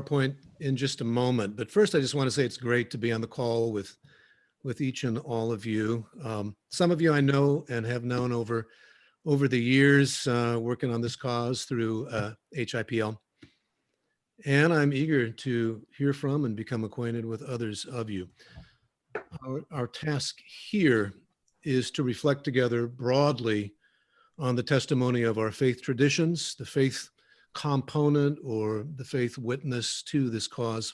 PowerPoint in just a moment, but first I just want to say it's great to be on the call with each and all of you. Some of you I know and have known over the years, working on this cause through HIPL, and I'm eager to hear from and become acquainted with others of you. Our task here is to reflect together broadly on the testimony of our faith traditions, the faith component or the faith witness to this cause,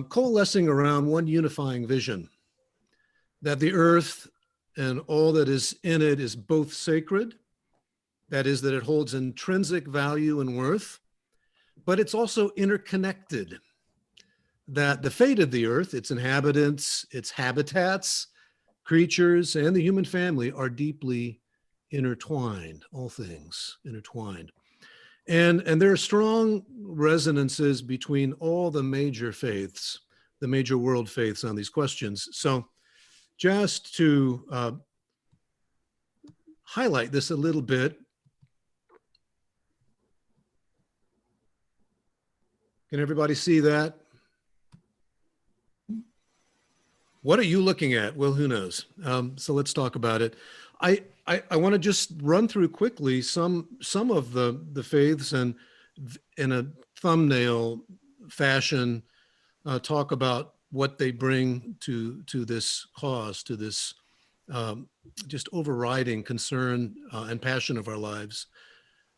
coalescing around one unifying vision, that the earth and all that is in it is both sacred, that is, that it holds intrinsic value and worth, but it's also interconnected, that the fate of the earth, its inhabitants, its habitats, creatures, and the human family are deeply intertwined, all things intertwined. And there are strong resonances between all the major faiths, the major world faiths on these questions. So just to highlight this a little bit, can everybody see that? What are you looking at? Well, who knows? So let's talk about it. I want to just run through quickly some of the faiths and in a thumbnail fashion talk about what they bring to this cause, to this just overriding concern and passion of our lives.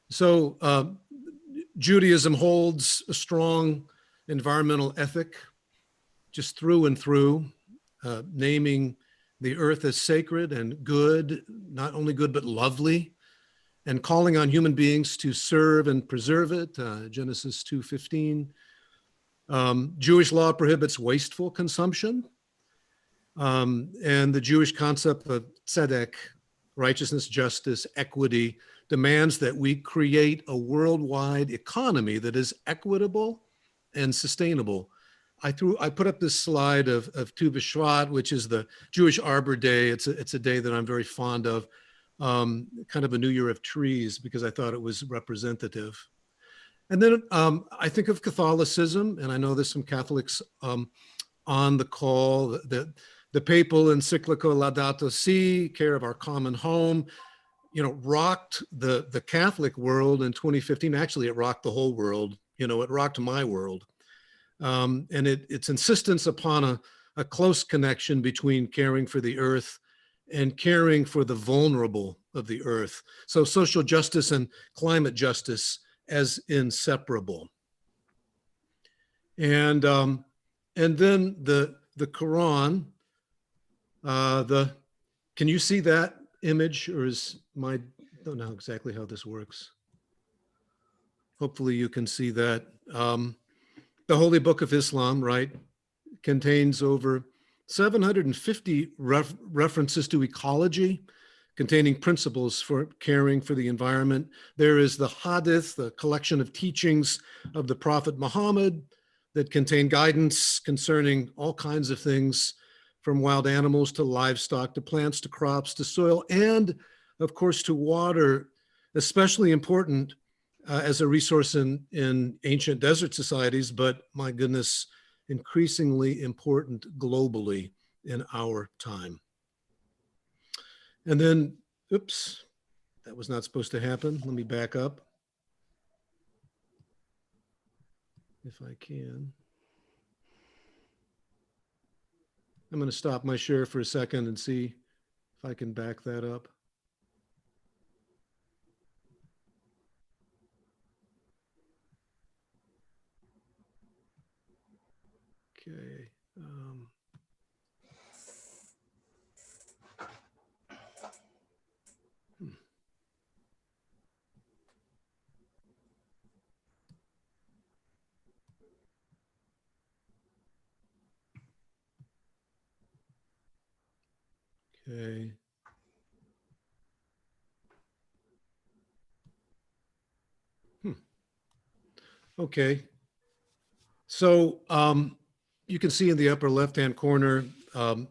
So Judaism holds a strong environmental ethic just through and through, naming the earth as sacred and good, not only good, but lovely, and calling on human beings to serve and preserve it, Genesis 2:15. Jewish law prohibits wasteful consumption, and the Jewish concept of tzedek, righteousness, justice, equity, demands that we create a worldwide economy that is equitable and sustainable. I put up this slide of Tu B'Shvat, which is the Jewish Arbor Day. It's a day that I'm very fond of, kind of a New Year of trees, because I thought it was representative. And then I think of Catholicism, and I know there's some Catholics on the call. The papal encyclical Laudato Si, care of our common home, rocked the Catholic world in 2015. Actually, it rocked the whole world. It rocked my world. And its insistence upon a close connection between caring for the earth and caring for the vulnerable of the earth. So social justice and climate justice as inseparable. And then the Quran, can you see that image, or I don't know exactly how this works. Hopefully you can see that. The Holy Book of Islam, right, contains over 750 references to ecology, containing principles for caring for the environment. There is the Hadith, the collection of teachings of the Prophet Muhammad that contain guidance concerning all kinds of things, from wild animals to livestock, to plants, to crops, to soil, and of course to water, especially important as a resource in ancient desert societies, but my goodness, increasingly important globally in our time. And then, oops, that was not supposed to happen. Let me back up, if I can. I'm going to stop my share for a second and see if I can back that up. Okay. Okay. Okay. So you can see in the upper left-hand corner an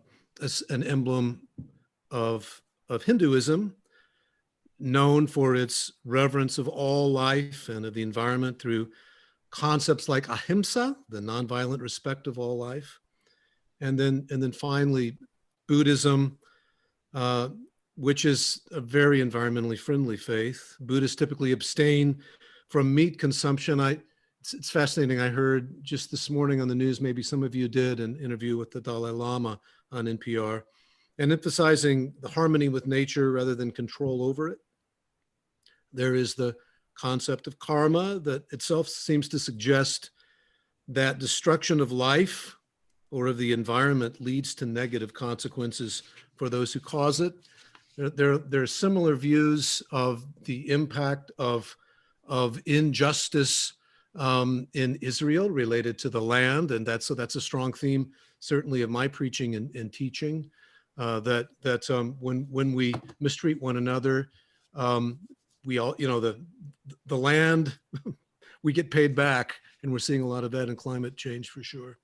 emblem of Hinduism, known for its reverence of all life and of the environment through concepts like ahimsa, the nonviolent respect of all life, and then finally Buddhism, uh, which is a very environmentally friendly faith. Buddhists typically abstain from meat consumption. It's fascinating. I heard just this morning on the news, maybe some of you did, an interview with the Dalai Lama on NPR, and emphasizing the harmony with nature rather than control over it. There is the concept of karma that itself seems to suggest that destruction of life or of the environment leads to negative consequences for those who cause it. There are similar views of the impact of injustice in Israel related to the land, and that's a strong theme, certainly, of my preaching and teaching. That when we mistreat one another, we all, the land, we get paid back, and we're seeing a lot of that in climate change for sure.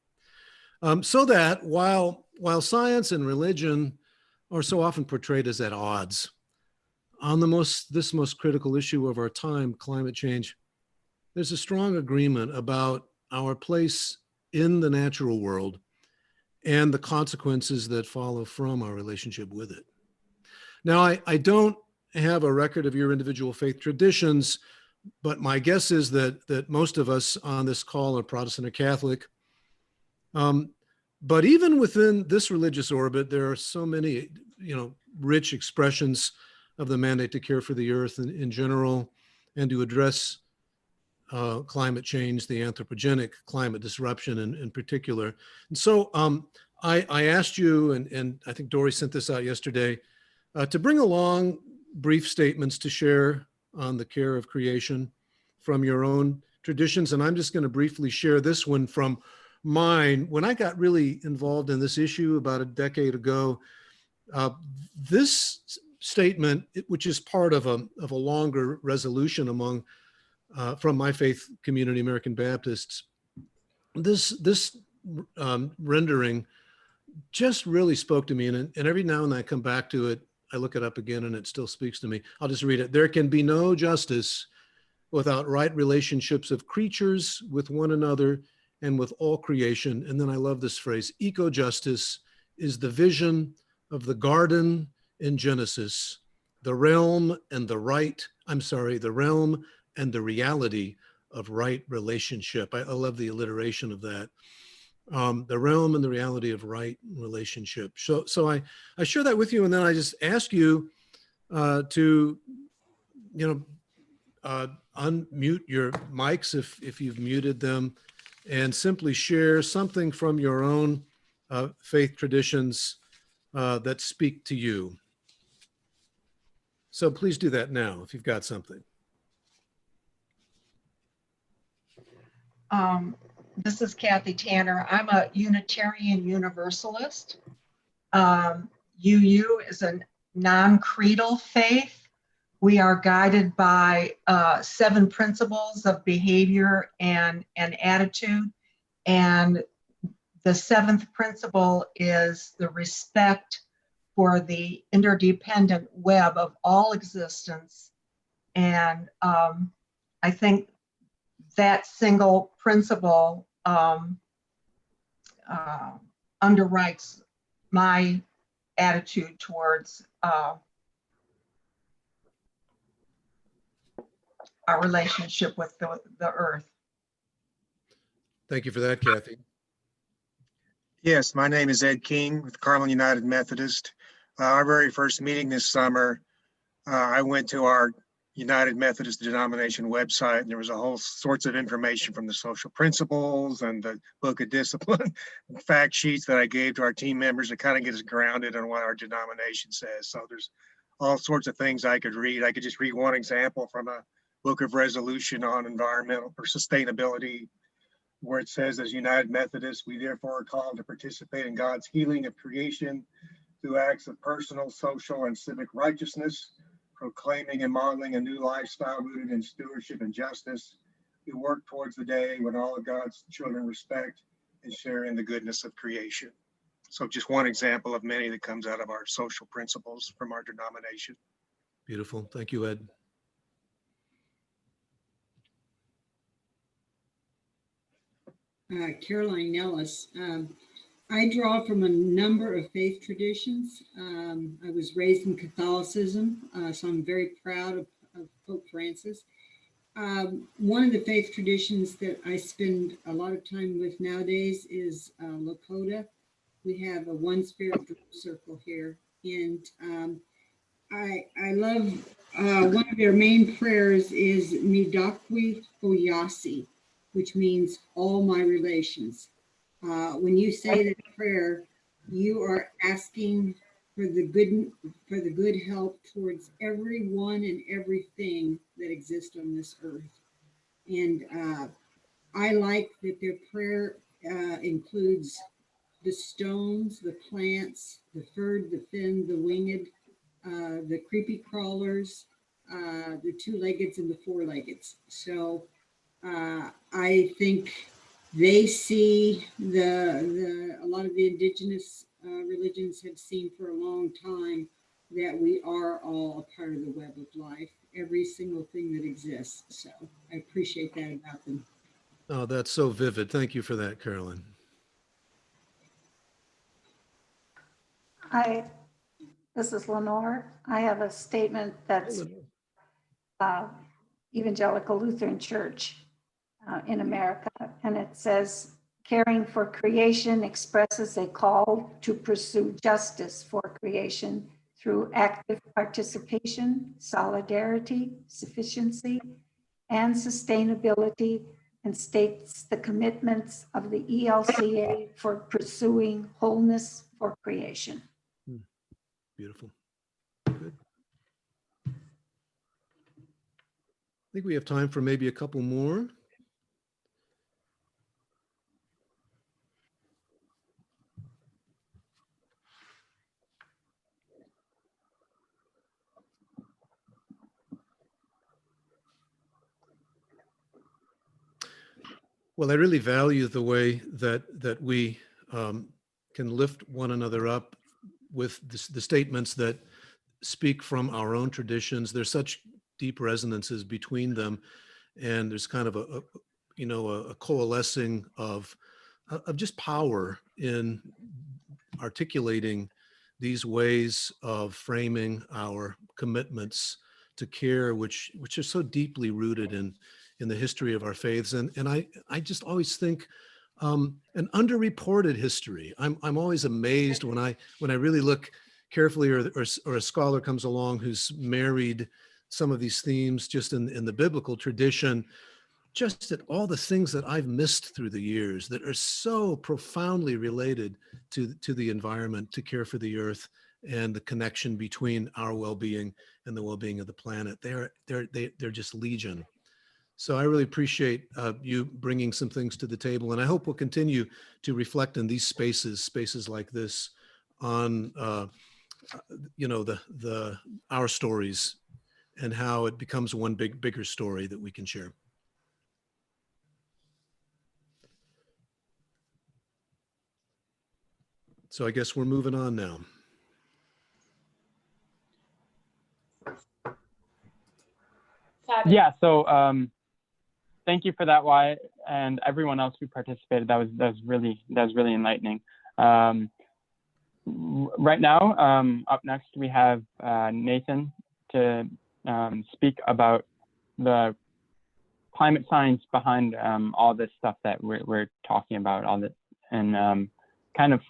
So that while science and religion are so often portrayed as at odds, on this most critical issue of our time, climate change, there's a strong agreement about our place in the natural world and the consequences that follow from our relationship with it. Now, I don't have a record of your individual faith traditions, but my guess is that most of us on this call are Protestant or Catholic. But even within this religious orbit, there are so many, rich expressions of the mandate to care for the earth in general and to address climate change, the anthropogenic climate disruption in particular. And so I asked you, and I think Dory sent this out yesterday, to bring along brief statements to share on the care of creation from your own traditions. And I'm just going to briefly share this one from mine. When I got really involved in this issue about a decade ago, this statement, which is part of a longer resolution among from my faith community, American Baptists, this rendering just really spoke to me. And every now and then I come back to it, I look it up again, and it still speaks to me. I'll just read it. There can be no justice without right relationships of creatures with one another and with all creation. And then I love this phrase, eco-justice is the vision of the garden in Genesis, the realm and the realm and the reality of right relationship. I love the alliteration of that. The realm and the reality of right relationship. So I share that with you, and then I just ask you to, unmute your mics if you've muted them, and simply share something from your own faith traditions that speak to you. So please do that now if you've got something. This is Kathy Tanner. I'm a Unitarian Universalist. UU is a non-creedal faith. We are guided by 7 principles of behavior and attitude. And the 7th principle is the respect for the interdependent web of all existence. And I think that single principle underwrites my attitude towards our relationship with the earth. Thank you for that, Kathy. Yes, my name is Ed King with Carmel United Methodist. Our very first meeting this summer, I went to our United Methodist denomination website, and there was a whole sorts of information from the social principles and the book of discipline, fact sheets that I gave to our team members to kind of get us grounded on what our denomination says. So there's all sorts of things I could read. I could just read one example from a book of resolution on environmental or sustainability, where it says, as United Methodists, we therefore are called to participate in God's healing of creation through acts of personal, social, and civic righteousness, proclaiming and modeling a new lifestyle rooted in stewardship and justice. We work towards the day when all of God's children respect and share in the goodness of creation. So just one example of many that comes out of our social principles from our denomination. Beautiful. Thank you, Ed. Caroline Nellis. I draw from a number of faith traditions. I was raised in Catholicism, so I'm very proud of Pope Francis. One of the faith traditions that I spend a lot of time with nowadays is Lakota. We have a One Spirit Drum Circle here, and I love one of their main prayers is Midakwi Oyasi, which means all my relations. When you say that prayer, you are asking for the good help towards everyone and everything that exists on this earth. And I like that their prayer includes the stones, the plants, the furred, the fin, the winged, the creepy crawlers, the two-leggeds and the four-leggeds. So I think they see a lot of the indigenous religions have seen for a long time that we are all a part of the web of life, every single thing that exists. So I appreciate that about them. Oh, that's so vivid. Thank you for that, Carolyn. This is Lenore. I have a statement that's Evangelical Lutheran Church in America, and it says, caring for creation expresses a call to pursue justice for creation through active participation, solidarity, sufficiency, and sustainability, and states the commitments of the ELCA for pursuing wholeness for creation. Beautiful. Good. I think we have time for maybe a couple more. Well, I really value the way that we can lift one another up with the statements that speak from our own traditions. There's such deep resonances between them, and there's kind of a coalescing of just power in articulating these ways of framing our commitments to care, which are so deeply rooted in the history of our faiths. And I just always think an underreported history. I'm always amazed when I really look carefully, or a scholar comes along who's married some of these themes just in the biblical tradition, just at all the things that I've missed through the years that are so profoundly related to the environment, to care for the earth, and the connection between our well-being and the well-being of the planet. They're just legion. So I really appreciate you bringing some things to the table, and I hope we'll continue to reflect in these spaces like this on our stories and how it becomes one bigger story that we can share. So I guess we're moving on now. Yeah, so thank you for that, Wyatt, and everyone else who participated. That was really enlightening. Right now, up next we have Nathan to speak about the climate science behind all this stuff that we're talking about, all this, and kind of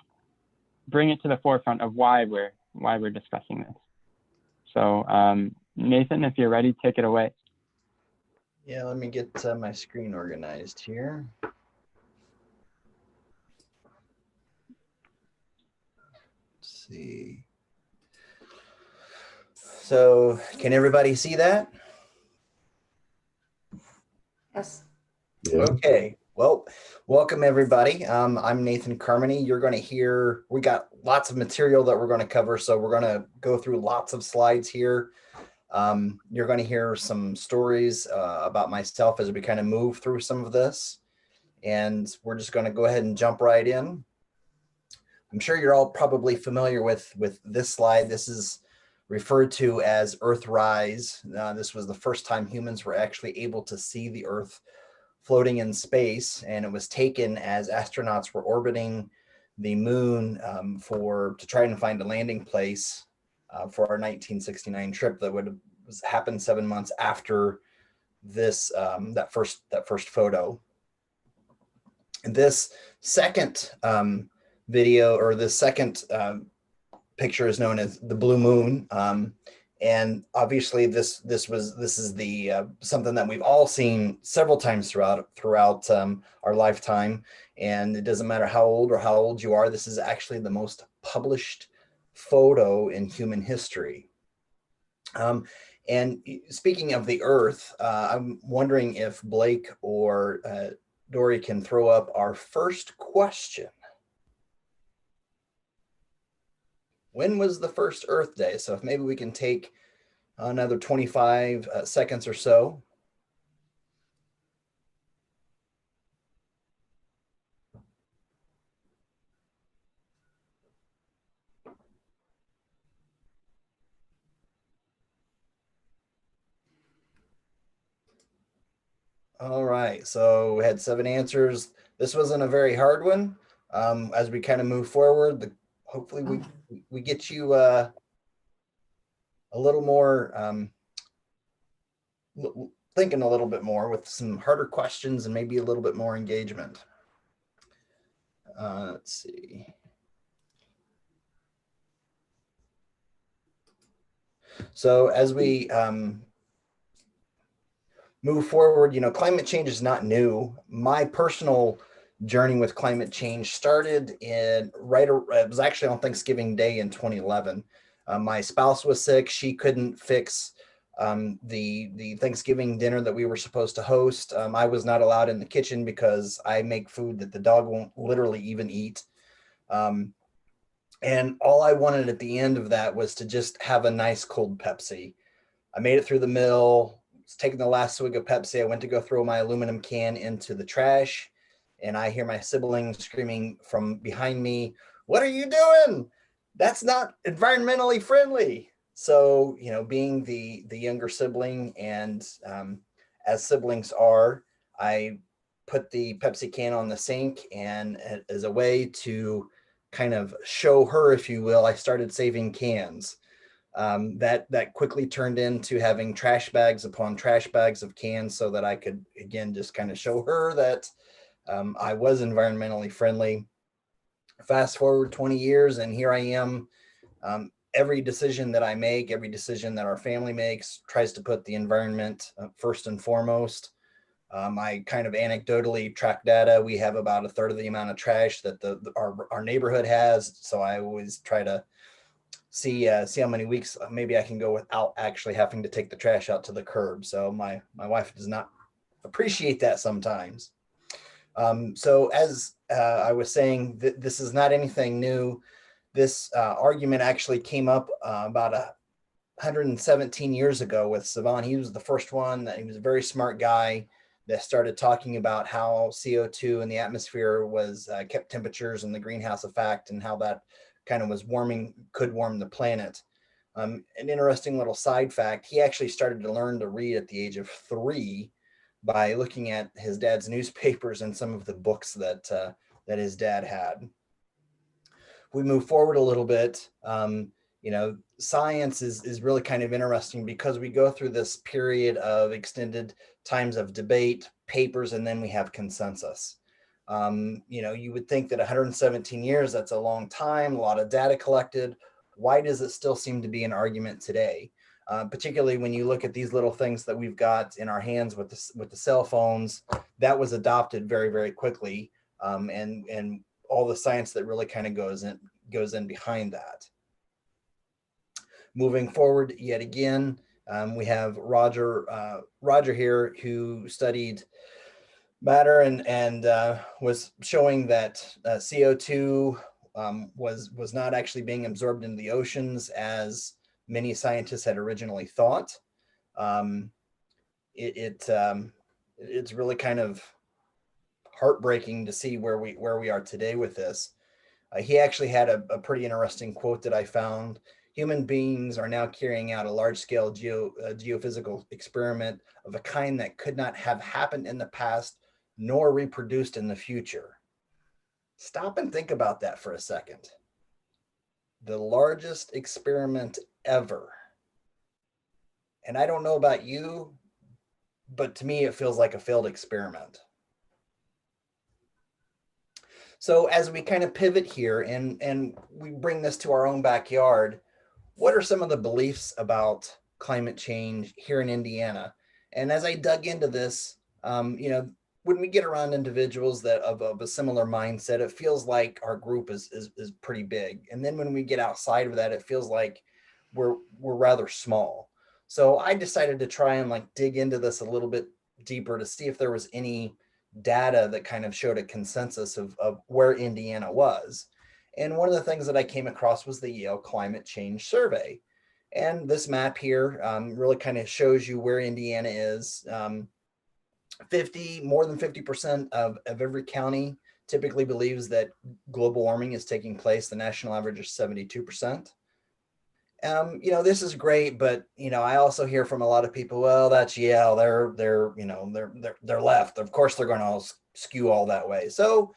bring it to the forefront of why we're discussing this. So Nathan, if you're ready, take it away. Yeah, let me get my screen organized here. Let's see. So can everybody see that? Yes. Yeah. Okay, well, welcome everybody. I'm Nathan Carmody. You're going to hear, we got lots of material that we're going to cover, so we're going to go through lots of slides here. You're going to hear some stories about myself as we kind of move through some of this, and we're just going to go ahead and jump right in. I'm sure you're all probably familiar with this slide. This is referred to as Earthrise. This was the first time humans were actually able to see the Earth floating in space, and it was taken as astronauts were orbiting the moon to try and find a landing place for our 1969 trip that would have happened 7 months after this that first photo. And this second video, or this second picture, is known as the blue moon. And obviously this is the something that we've all seen several times throughout our lifetime. And it doesn't matter how old you are, this is actually the most published photo in human history. And speaking of the Earth, I'm wondering if Blake or Dory can throw up our first question. When was the first Earth Day? So if maybe we can take another 25 seconds or so. All right, so we had 7 answers. This wasn't a very hard one. As we kind of move forward, hopefully we get you a little more thinking a little bit more with some harder questions and maybe a little bit more engagement. Let's see. So as we move forward, climate change is not new. My personal journey with climate change started it was actually on Thanksgiving Day in 2011. My spouse was sick. She couldn't fix the Thanksgiving dinner that we were supposed to host. I was not allowed in the kitchen because I make food that the dog won't literally even eat. And all I wanted at the end of that was to just have a nice cold Pepsi. I made it through the mill, was taking the last swig of Pepsi. I went to go throw my aluminum can into the trash, and I hear my siblings screaming from behind me, "What are you doing? That's not environmentally friendly." So, being the younger sibling, and as siblings are, I put the Pepsi can on the sink, and as a way to kind of show her, if you will, I started saving cans. That quickly turned into having trash bags upon trash bags of cans, so that I could, again, just kind of show her that I was environmentally friendly. Fast forward 20 years, and here I am. Every decision that I make, every decision that our family makes, tries to put the environment first and foremost. I kind of anecdotally track data. We have about a third of the amount of trash that our neighborhood has. So I always try to see how many weeks maybe I can go without actually having to take the trash out to the curb. So my wife does not appreciate that sometimes. So as I was saying, this is not anything new. This argument actually came up about 117 years ago with Savan. He was the first one. He was a very smart guy that started talking about how CO2 in the atmosphere was kept temperatures and the greenhouse effect, and how that kind of was could warm the planet. An interesting little side fact, he actually started to learn to read at the age of 3 by looking at his dad's newspapers and some of the books that his dad had. We move forward a little bit. Science is really kind of interesting, because we go through this period of extended times of debate, papers, and then we have consensus. You would think that 117 years, that's a long time, a lot of data collected. Why does it still seem to be an argument today? Particularly when you look at these little things that we've got in our hands with the cell phones. That was adopted very, very quickly, and all the science that really kind of goes in behind that. Moving forward yet again, we have Roger here, who studied matter and was showing that CO2 was not actually being absorbed into the oceans as many scientists had originally thought. It's really kind of heartbreaking to see where we are today with this. He actually had a pretty interesting quote that I found. Human beings are now carrying out a large-scale geophysical experiment of a kind that could not have happened in the past, nor reproduced in the future. Stop and think about that for a second. The largest experiment ever. And I don't know about you, but to me, it feels like a failed experiment. So as we kind of pivot here and we bring this to our own backyard, what are some of the beliefs about climate change here in Indiana? And as I dug into this, when we get around individuals that of a similar mindset, it feels like our group is pretty big. And then when we get outside of that, it feels like we're rather small. So I decided to try and like dig into this a little bit deeper to see if there was any data that kind of showed a consensus of where Indiana was. And one of the things that I came across was the Yale Climate Change Survey. And this map here really kind of shows you where Indiana is. More than 50% of every county typically believes that global warming is taking place. The national average is 72%. This is great, but I also hear from a lot of people, well, that's Yale. They're left. Of course, they're going to skew all that way. So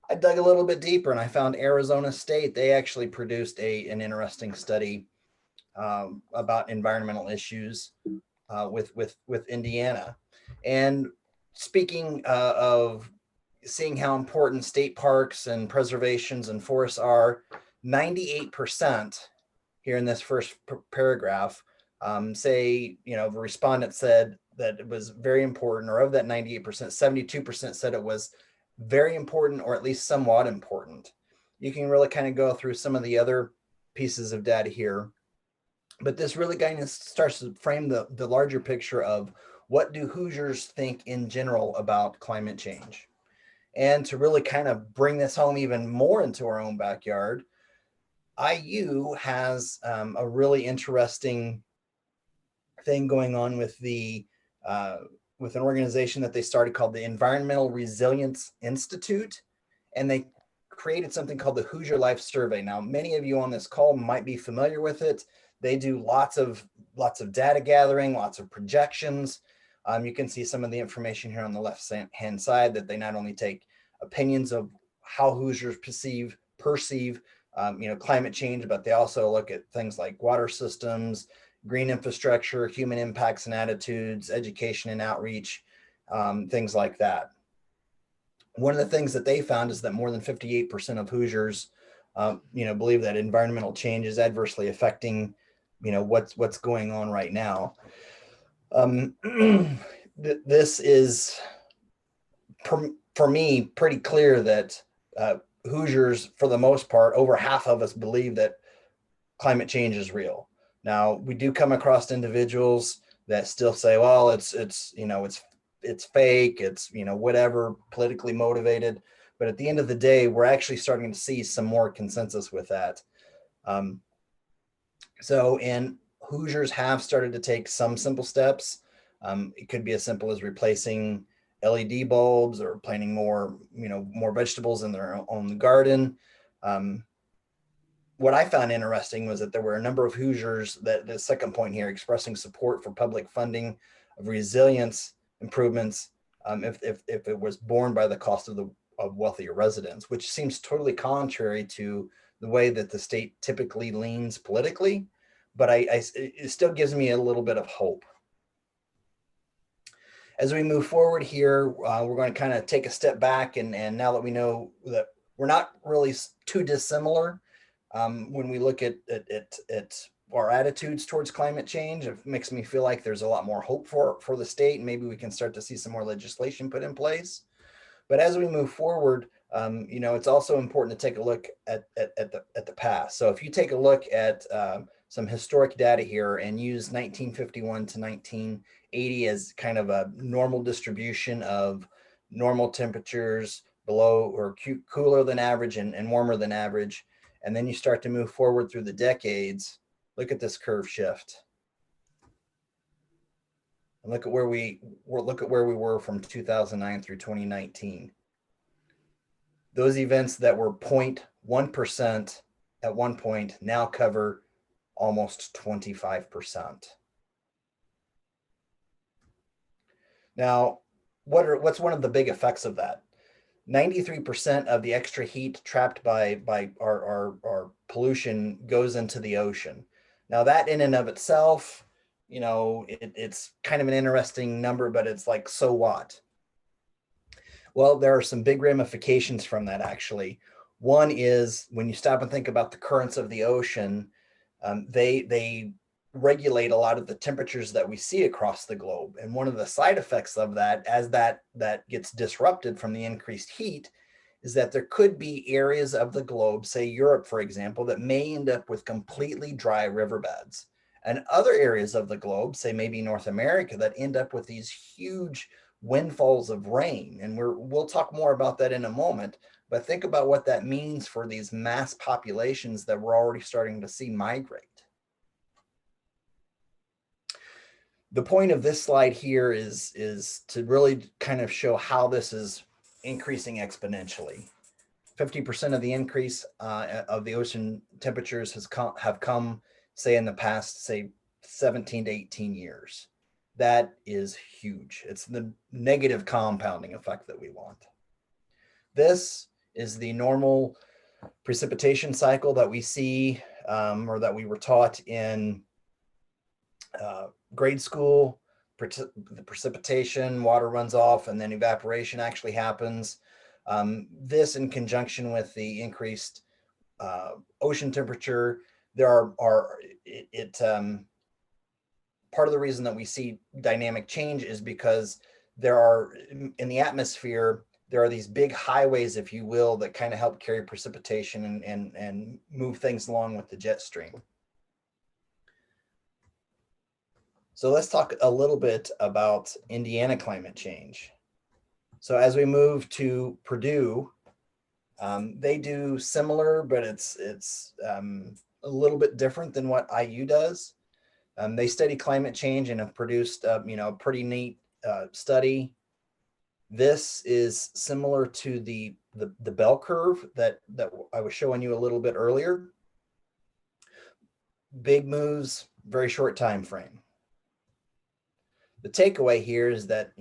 I dug a little bit deeper and I found Arizona State. They actually produced an interesting study about environmental issues with Indiana. And speaking of seeing how important state parks and preservations and forests are, 98% here in this first paragraph say, the respondent said that it was very important, or of that 98%, 72% said it was very important or at least somewhat important. You can really kind of go through some of the other pieces of data here, but this really kind of starts to frame the larger picture of what do Hoosiers think in general about climate change. And to really kind of bring this home even more into our own backyard, IU has a really interesting thing going on with with an organization that they started called the Environmental Resilience Institute, and they created something called the Hoosier Life Survey. Now, many of you on this call might be familiar with it. They do lots of data gathering, lots of projections. You can see some of the information here on the left-hand side that they not only take opinions of how Hoosiers perceive climate change, but they also look at things like water systems, green infrastructure, human impacts and attitudes, education and outreach, things like that. One of the things that they found is that more than 58% of Hoosiers, believe that environmental change is adversely affecting, what's going on right now. This is, for me, pretty clear that Hoosiers, for the most part, over half of us believe that climate change is real. Now, we do come across individuals that still say, well, it's fake, it's, whatever, politically motivated. But at the end of the day, we're actually starting to see some more consensus with that. And Hoosiers have started to take some simple steps. It could be as simple as replacing LED bulbs or planting more vegetables in their own garden. What I found interesting was that there were a number of Hoosiers that the second point here expressing support for public funding of resilience improvements if it was borne by the cost of wealthier residents, which seems totally contrary to the way that the state typically leans politically. But it still gives me a little bit of hope. As we move forward here, we're going to kind of take a step back, and now that we know that we're not really too dissimilar, when we look at our attitudes towards climate change, it makes me feel like there's a lot more hope for the state, and maybe we can start to see some more legislation put in place. But as we move forward, it's also important to take a look at the past. So if you take a look at some historic data here and use 1951 to 1980 as kind of a normal distribution of normal temperatures below or cooler than average and warmer than average, and then you start to move forward through the decades, look at this curve shift. And look at where we were from 2009 through 2019. Those events that were 0.1% at one point now cover almost 25%. Now, what's one of the big effects of that? 93% of the extra heat trapped by our pollution goes into the ocean. Now that in and of itself, you know, it's kind of an interesting number, but it's like, so what? Well, there are some big ramifications from that, actually. One is when you stop and think about the currents of the ocean, they regulate a lot of the temperatures that we see across the globe. And one of the side effects of that, as that gets disrupted from the increased heat, is that there could be areas of the globe, say Europe, for example, that may end up with completely dry riverbeds. And other areas of the globe, say maybe North America, that end up with these huge windfalls of rain. And we'll talk more about that in a moment. But think about what that means for these mass populations that we're already starting to see migrate. The point of this slide here is to really kind of show how this is increasing exponentially. 50% of the increase of the ocean temperatures have come, say, in the past, say, 17 to 18 years. That is huge. It's the negative compounding effect that we want. This is the normal precipitation cycle that we see, or that we were taught in grade school. The precipitation, water runs off, and then evaporation actually happens. This, in conjunction with the increased ocean temperature, there part of the reason that we see dynamic change is because there are, in the atmosphere, there are these big highways, if you will, that kind of help carry precipitation and move things along with the jet stream. So let's talk a little bit about Indiana climate change. So as we move to Purdue, they do similar, but it's a little bit different than what IU does. They study climate change and have produced a pretty neat study. This is similar to the bell curve that I was showing you a little bit earlier. Big moves, very short time frame. The takeaway here is that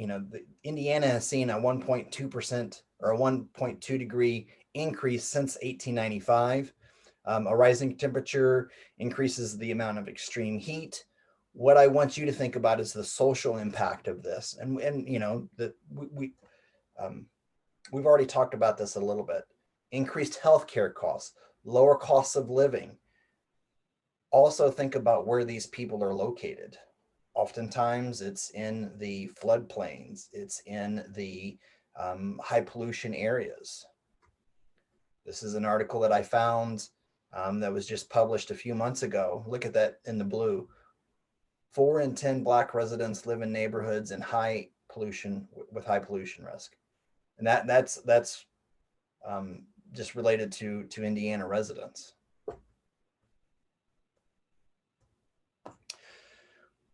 Indiana has seen a 1.2% or a 1.2 degree increase since 1895. A rising temperature increases the amount of extreme heat. What I want you to think about is the social impact of this, and we've already talked about this a little bit. Increased healthcare costs, lower costs of living. Also think about where these people are located. Oftentimes it's in the floodplains, it's in the high pollution areas. This is an article that I found that was just published a few months ago. Look at that in the blue. 4 in 10 Black residents live in neighborhoods in high pollution, with high pollution risk. And that's just related to Indiana residents.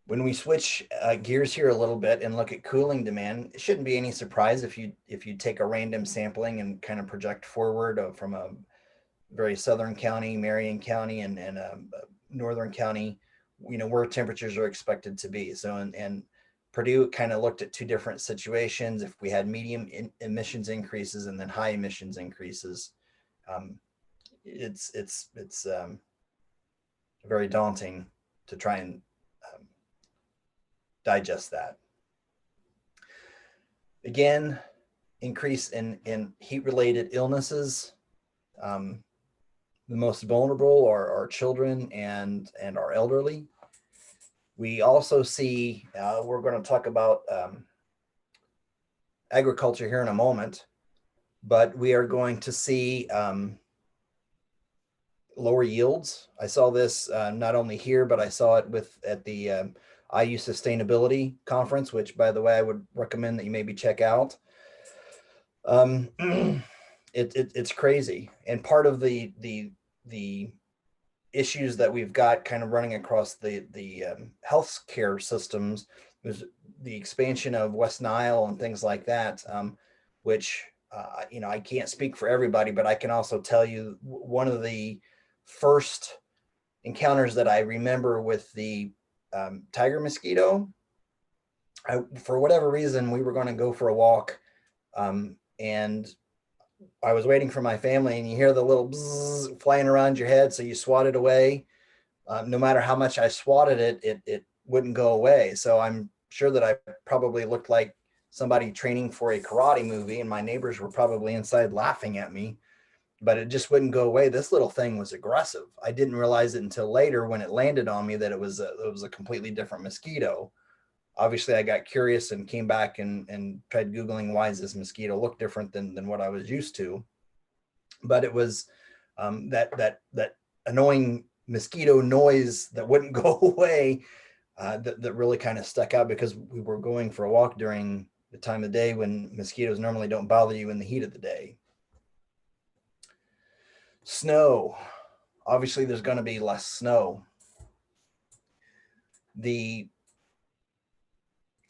When we switch gears here a little bit and look at cooling demand, it shouldn't be any surprise if you take a random sampling and kind of project forward from a very southern county, Marion County, and a northern county, where temperatures are expected to be. So and Purdue kind of looked at two different situations. If we had medium emissions increases and then high emissions increases, it's very daunting to try and digest that. Again, increase in heat-related illnesses. The most vulnerable are our children and our elderly. We also see, we're going to talk about agriculture here in a moment, but we are going to see lower yields. I saw this not only here, but I saw it at the IU Sustainability Conference, which, by the way, I would recommend that you maybe check out. It's crazy. And part of the issues that we've got kind of running across the healthcare systems is the expansion of West Nile and things like that, which, I can't speak for everybody, but I can also tell you one of the first encounters that I remember with the tiger mosquito for whatever reason, we were going to go for a walk. And I was waiting for my family, and you hear the little bzzz flying around your head. So you swat it away. No matter how much I swatted it, it wouldn't go away. So I'm sure that I probably looked like somebody training for a karate movie, and my neighbors were probably inside laughing at me, but it just wouldn't go away. This little thing was aggressive. I didn't realize it until later when it landed on me that it was a completely different mosquito. Obviously I got curious and came back and tried Googling, why does this mosquito look different than what I was used to? But it was that annoying mosquito noise that wouldn't go away that really kind of stuck out, because we were going for a walk during the time of day when mosquitoes normally don't bother you in the heat of the day. Snow. Obviously there's going to be less snow. The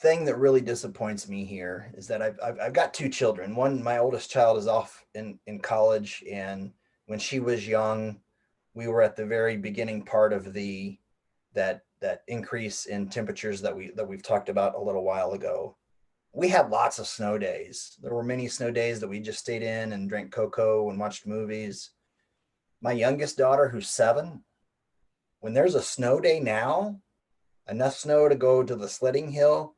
thing that really disappoints me here is that I've got two children. One, my oldest child is off in college, and when she was young, we were at the very beginning part of that increase in temperatures that we've talked about a little while ago. We had lots of snow days. There were many snow days that we just stayed in and drank cocoa and watched movies. My youngest daughter, who's 7, when there's a snow day now, enough snow to go to the sledding hill,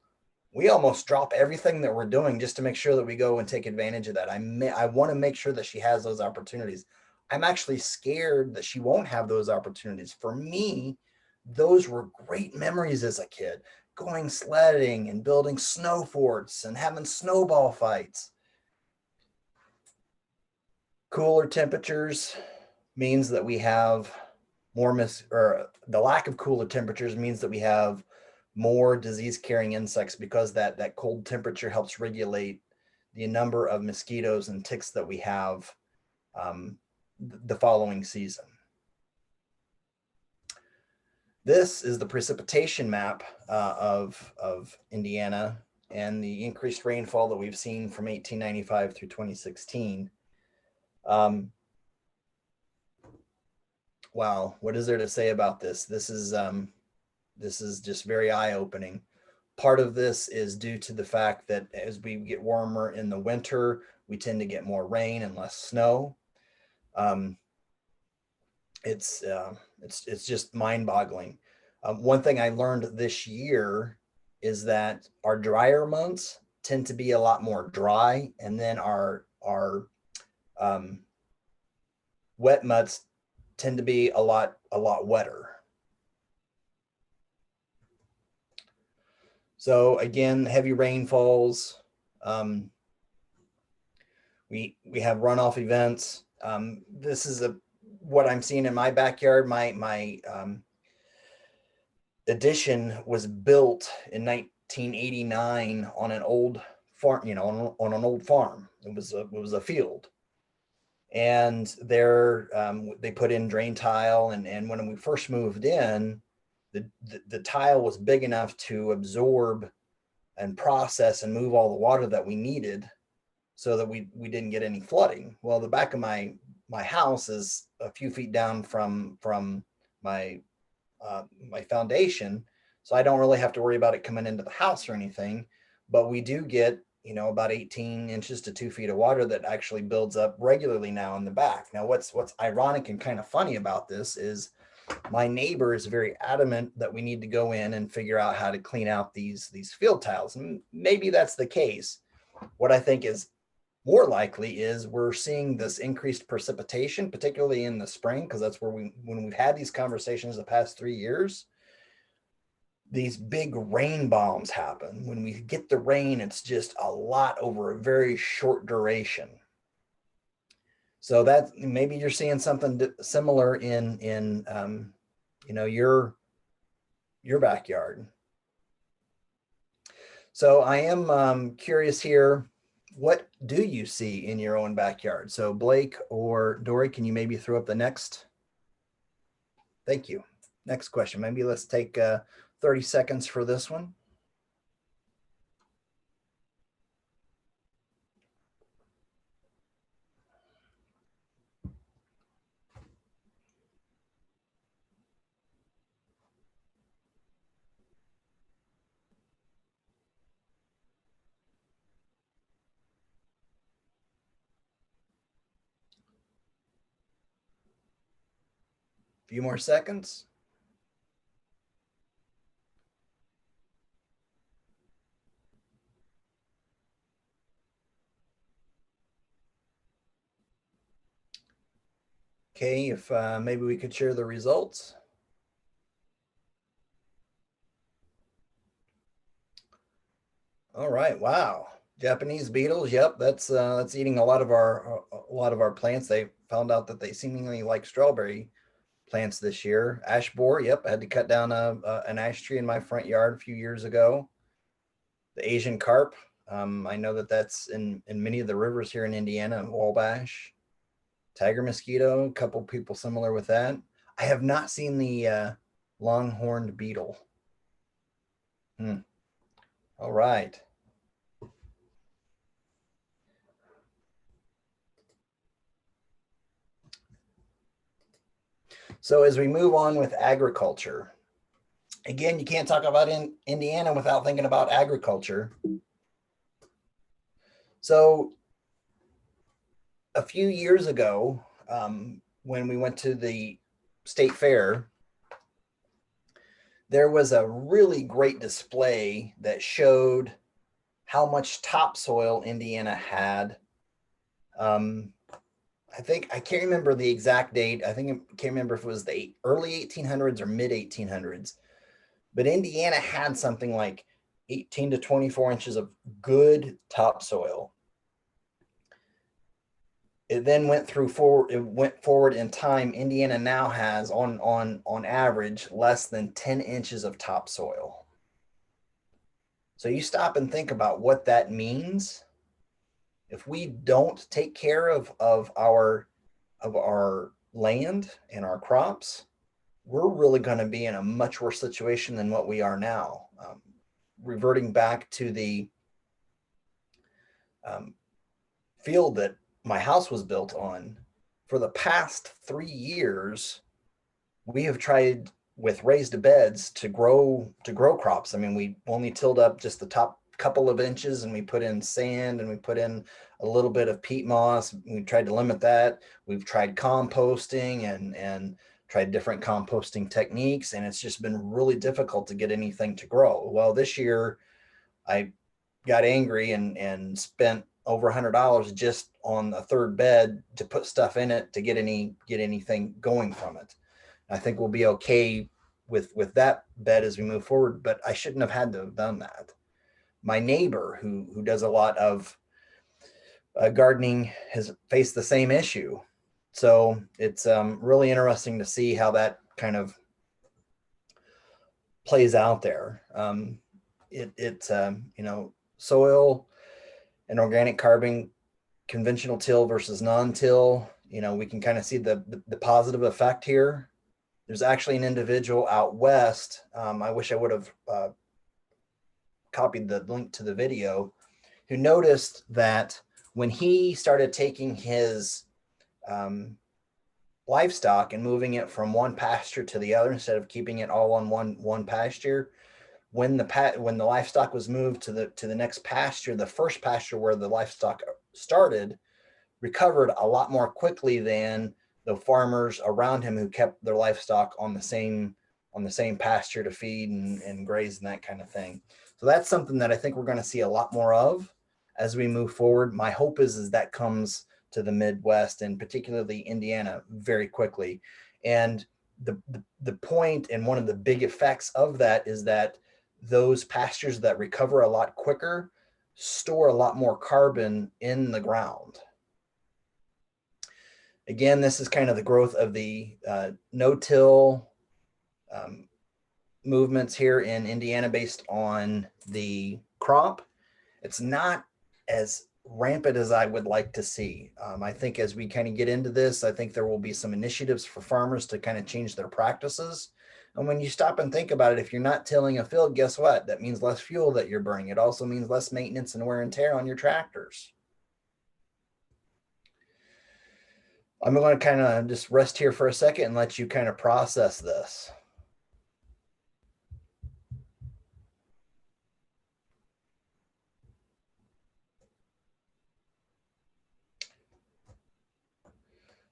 we almost drop everything that we're doing just to make sure that we go and take advantage of that. I want to make sure that she has those opportunities. I'm actually scared that she won't have those opportunities. For me, those were great memories as a kid, going sledding and building snow forts and having snowball fights. Cooler temperatures means that we have the lack of cooler temperatures means that we have more disease-carrying insects, because that cold temperature helps regulate the number of mosquitoes and ticks that we have the following season. This is the precipitation map of Indiana and the increased rainfall that we've seen from 1895 through 2016. Wow, what is there to say about this? This is just very eye-opening. Part of this is due to the fact that as we get warmer in the winter, we tend to get more rain and less snow. It's just mind-boggling. One thing I learned this year is that our drier months tend to be a lot more dry, and then our wet months tend to be a lot wetter. So again, heavy rainfalls. We have runoff events. This is what I'm seeing in my backyard. My addition was built in 1989 on an old farm, on an old farm. It was a field. And there they put in drain tile, and when we first moved in, the tile was big enough to absorb and process and move all the water that we needed, so that we didn't get any flooding. Well, the back of my house is a few feet down from my my foundation, so I don't really have to worry about it coming into the house or anything. But we do get about 18 inches to 2 feet of water that actually builds up regularly now in the back. Now, what's ironic and kind of funny about this is my neighbor is very adamant that we need to go in and figure out how to clean out these field tiles. And maybe that's the case. What I think is more likely is we're seeing this increased precipitation, particularly in the spring, because that's where when we've had these conversations the past 3 years, these big rain bombs happen. When we get the rain, it's just a lot over a very short duration. So that maybe you're seeing something similar in your backyard. So I am curious here, what do you see in your own backyard? So Blake or Dory, can you maybe throw up the next? Thank you. Next question. Maybe let's take 30 seconds for this one. Few more seconds. Okay, if maybe we could share the results. All right, wow. Japanese beetles, yep, that's eating a lot of our plants. They found out that they seemingly like strawberry plants this year. Ash borer, yep, I had to cut down an ash tree in my front yard a few years ago. The Asian carp, I know that that's in many of the rivers here in Indiana, Wabash. Tiger mosquito, a couple people similar with that. I have not seen the longhorned beetle. All right. So as we move on with agriculture, again, you can't talk about Indiana without thinking about agriculture. So a few years ago, when we went to the state fair, there was a really great display that showed how much topsoil Indiana had. I can't remember the exact date. I can't remember if it was the early 1800s or mid 1800s, but Indiana had something like 18 to 24 inches of good topsoil. It then went forward in time. Indiana now has on average less than 10 inches of topsoil. So you stop and think about what that means. If we don't take care of our land and our crops, we're really going to be in a much worse situation than what we are now. Reverting back to the field that my house was built on, for the past 3 years, we have tried with raised beds to grow crops. I mean, we only tilled up just the top couple of inches, and we put in sand, and we put in a little bit of peat moss. We tried to limit that. We've tried composting and tried different composting techniques, and it's just been really difficult to get anything to grow. Well, this year I got angry and spent over $100 just on a third bed to put stuff in it to get anything going from it. I think we'll be okay with that bed as we move forward, but I shouldn't have had to have done that. My neighbor who does a lot of gardening has faced the same issue. So it's really interesting to see how that kind of plays out there. Soil and organic carbon, conventional till versus non-till, we can kind of see the positive effect here. There's actually an individual out west. I wish I would have copied the link to the video, who noticed that when he started taking his livestock and moving it from one pasture to the other instead of keeping it all on one pasture, when the livestock was moved to the next pasture, the first pasture where the livestock started recovered a lot more quickly than the farmers around him who kept their livestock on the same pasture to feed and graze and that kind of thing. So that's something that I think we're going to see a lot more of as we move forward. My hope is that comes to the Midwest and particularly Indiana very quickly. And the point and one of the big effects of that is that those pastures that recover a lot quicker store a lot more carbon in the ground. Again, this is kind of the growth of the no-till movements here in Indiana based on the crop. It's not as rampant as I would like to see. I think as we kind of get into this, I think there will be some initiatives for farmers to kind of change their practices. And when you stop and think about it, if you're not tilling a field, guess what? That means less fuel that you're burning. It also means less maintenance and wear and tear on your tractors. I'm going to kind of just rest here for a second and let you kind of process this.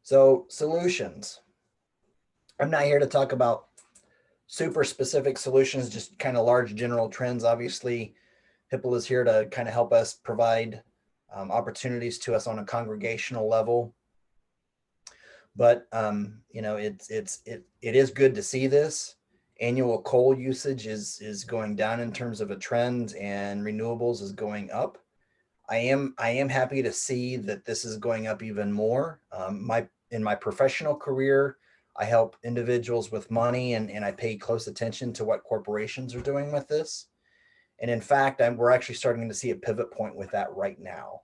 So solutions. I'm not here to talk about super specific solutions, just kind of large general trends. Obviously, Hipple is here to kind of help us provide opportunities to us on a congregational level. But you know, it is good to see this. Annual coal usage is going down in terms of a trend, and renewables is going up. I am happy to see that this is going up even more. In my professional career, I help individuals with money, and I pay close attention to what corporations are doing with this. And in fact, we're actually starting to see a pivot point with that right now.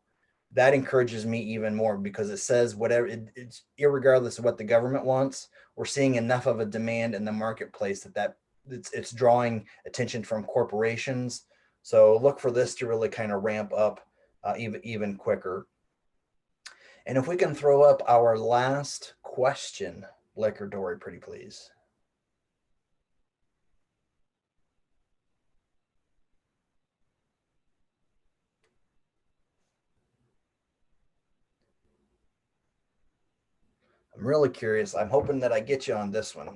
That encourages me even more because it says whatever it's irregardless of what the government wants, we're seeing enough of a demand in the marketplace that it's drawing attention from corporations. So look for this to really kind of ramp up even quicker. And if we can throw up our last question, Blake or Dory, pretty please. I'm really curious. I'm hoping that I get you on this one. A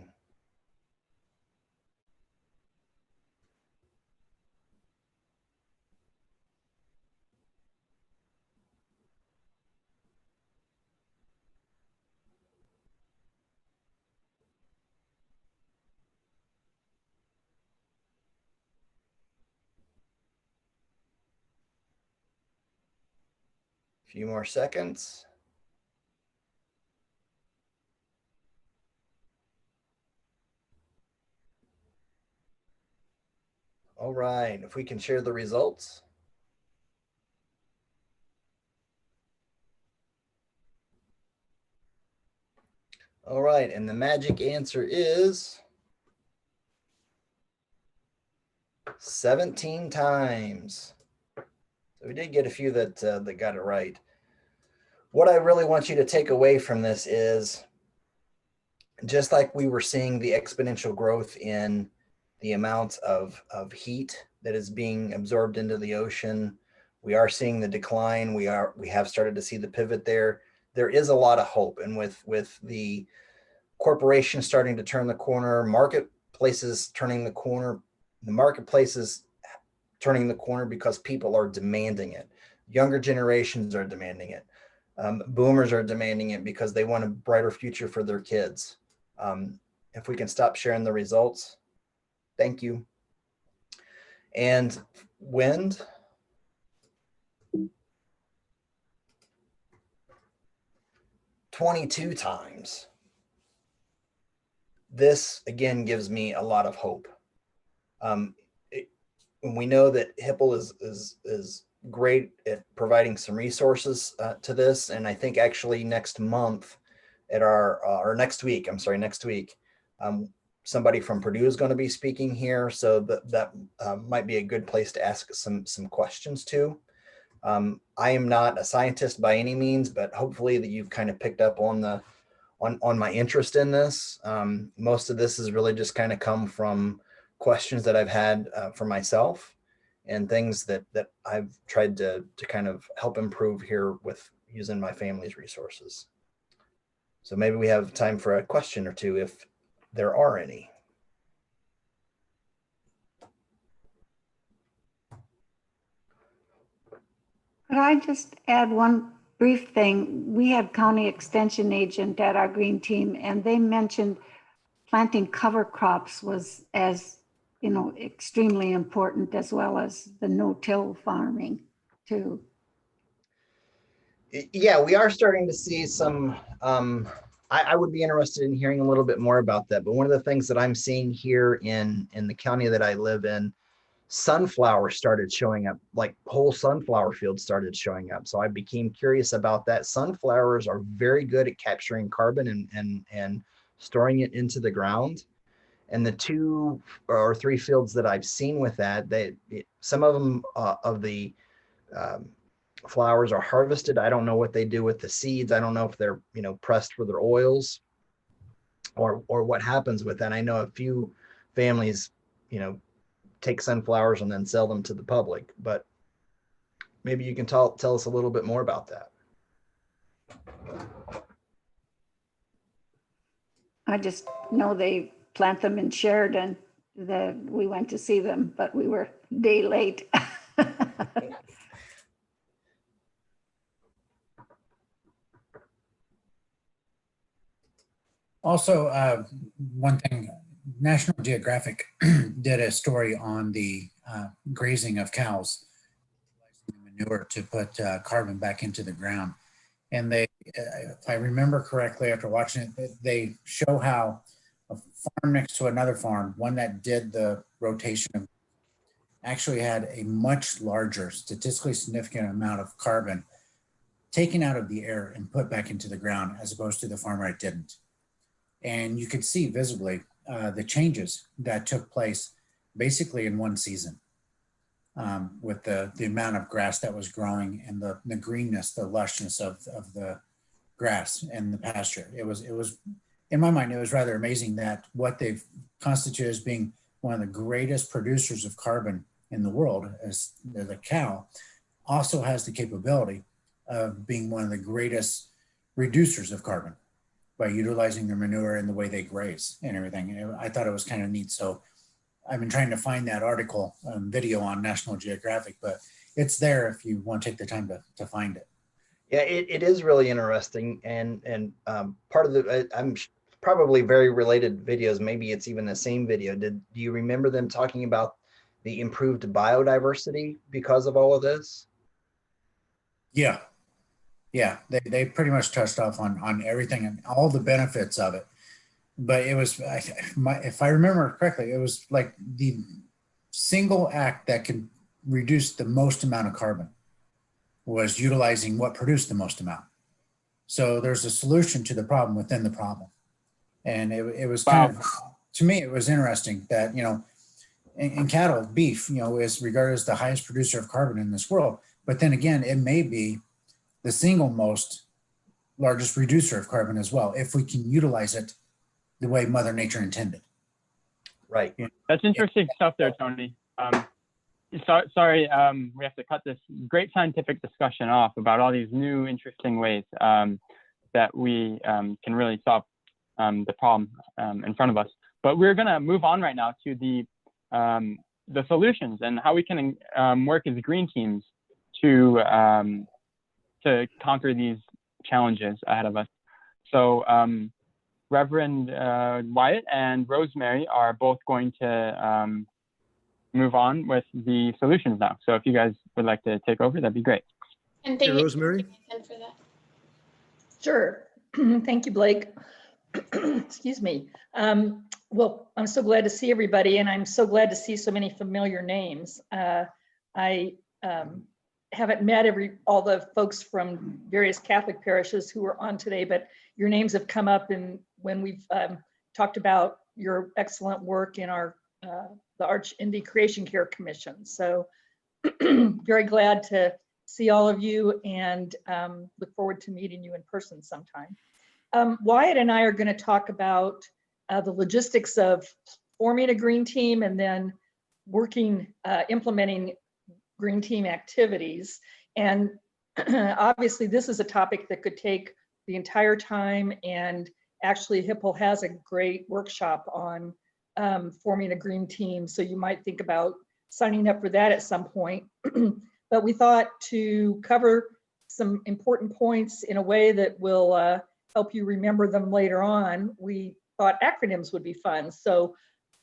few more seconds. All right, if we can share the results. All right, and the magic answer is 17 times. So we did get a few that got it right. What I really want you to take away from this is, just like we were seeing the exponential growth in the amount of heat that is being absorbed into the ocean, we are seeing the decline. We have started to see the pivot there. There is a lot of hope, and with the corporations starting to turn the corner, marketplaces turning the corner, the marketplaces turning the corner because people are demanding it. Younger generations are demanding it. Boomers are demanding it because they want a brighter future for their kids. If we can stop sharing the results, thank you. And wind. "22 times. This again gives me a lot of hope. We know that Hipple is great at providing some resources to this, and I think actually next month at or next week, somebody from Purdue is going to be speaking here, so that might be a good place to ask some questions to. I am not a scientist by any means, but hopefully that you've kind of picked up on my interest in this. Most of this has really just kind of come from questions that I've had for myself and things that I've tried to kind of help improve here with using my family's resources. So maybe we have time for a question or two if there are any. Could I just add one brief thing? We had county extension agent at our green team, and they mentioned planting cover crops was extremely important, as well as the no-till farming too. Yeah, we are starting to see some, I would be interested in hearing a little bit more about that. But one of the things that I'm seeing here in the county that I live in, sunflowers started showing up, like whole sunflower fields started showing up. So I became curious about that. Sunflowers are very good at capturing carbon and storing it into the ground. And the 2 or 3 fields that I've seen with that, some of them of the flowers are harvested. I don't know what they do with the seeds. I don't know if they're pressed for their oils or what happens with that. I know a few families take sunflowers and then sell them to the public, but maybe you can tell us a little bit more about that. I just know they plant them in Sheridan. We went to see them, but we were a day late. Also, one thing, National Geographic did a story on the grazing of cows, utilizing manure to put carbon back into the ground. And they, if I remember correctly, after watching it, they show how a farm next to another farm, one that did the rotation, actually had a much larger, statistically significant amount of carbon taken out of the air and put back into the ground, as opposed to the farmer that didn't. And you could see visibly the changes that took place basically in one season, with the amount of grass that was growing and the greenness, the lushness of the grass and the pasture. It was, in my mind, it was rather amazing that what they've constituted as being one of the greatest producers of carbon in the world, as the cow, also has the capability of being one of the greatest reducers of carbon by utilizing their manure and the way they graze and everything. And I thought it was kind of neat. So I've been trying to find that article video on National Geographic, but it's there if you want to take the time to find it. Yeah, it is really interesting. And part of the, I'm probably very related videos. Maybe it's even the same video. Do you remember them talking about the improved biodiversity because of all of this? Yeah. Yeah, they pretty much touched off on everything and all the benefits of it. But it was, if I remember correctly, it was like the single act that can reduce the most amount of carbon was utilizing what produced the most amount. So there's a solution to the problem within the problem. And it was kind of, to me, it was interesting that, in cattle, beef, is regarded as the highest producer of carbon in this world. But then again, it may be the single most largest reducer of carbon as well, if we can utilize it the way Mother Nature intended. Right. That's interesting stuff there, Tony. Sorry, we have to cut this great scientific discussion off about all these new interesting ways that we can really solve the problem in front of us. But we're going to move on right now to the solutions and how we can work as green teams to conquer these challenges ahead of us. So Reverend Wyatt and Rosemary are both going to move on with the solutions now. So if you guys would like to take over, that'd be great. And Hey, thank you, Rosemary. Nathan, for that. Sure. Thank you, Blake. Excuse me. Well, I'm so glad to see everybody, and I'm so glad to see so many familiar names. I haven't met all the folks from various Catholic parishes who are on today, but your names have come up when we've talked about your excellent work in the Arch-Indy Creation Care Commission. So very glad to see all of you and look forward to meeting you in person sometime. Wyatt and I are going to talk about the logistics of forming a green team and then implementing green team activities. And obviously this is a topic that could take the entire time, and actually Hipple has a great workshop on forming a green team. So you might think about signing up for that at some point. But we thought to cover some important points in a way that will help you remember them later on, we thought acronyms would be fun. So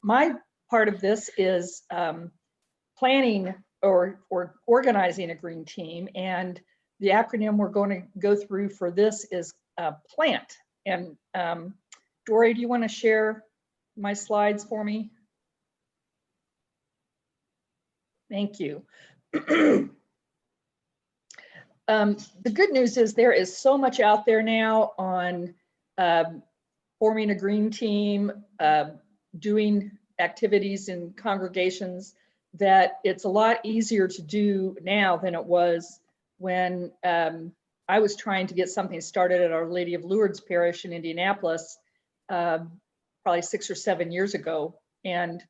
my part of this is planning or organizing a green team. And the acronym we're going to go through for this is PLANT. And Dory, do you want to share my slides for me? Thank you. The good news is there is so much out there now on forming a green team, doing activities in congregations, that it's a lot easier to do now than it was when I was trying to get something started at Our Lady of Lourdes Parish in Indianapolis, probably 6 or 7 years ago. And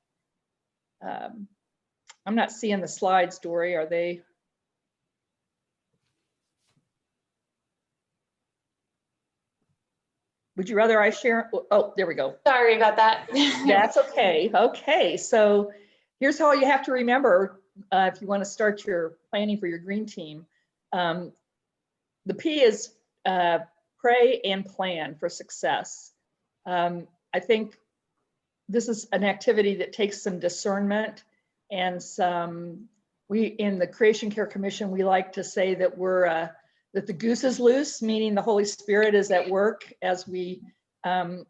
I'm not seeing the slides, Dory, are they? Would you rather I share? Oh, there we go. Sorry about that. That's okay. Okay, so here's how you have to remember if you want to start your planning for your green team. The P is pray and plan for success. I think this is an activity that takes some discernment and some, we in the Creation Care Commission, we like to say that that the goose is loose, meaning the Holy Spirit is at work as we kind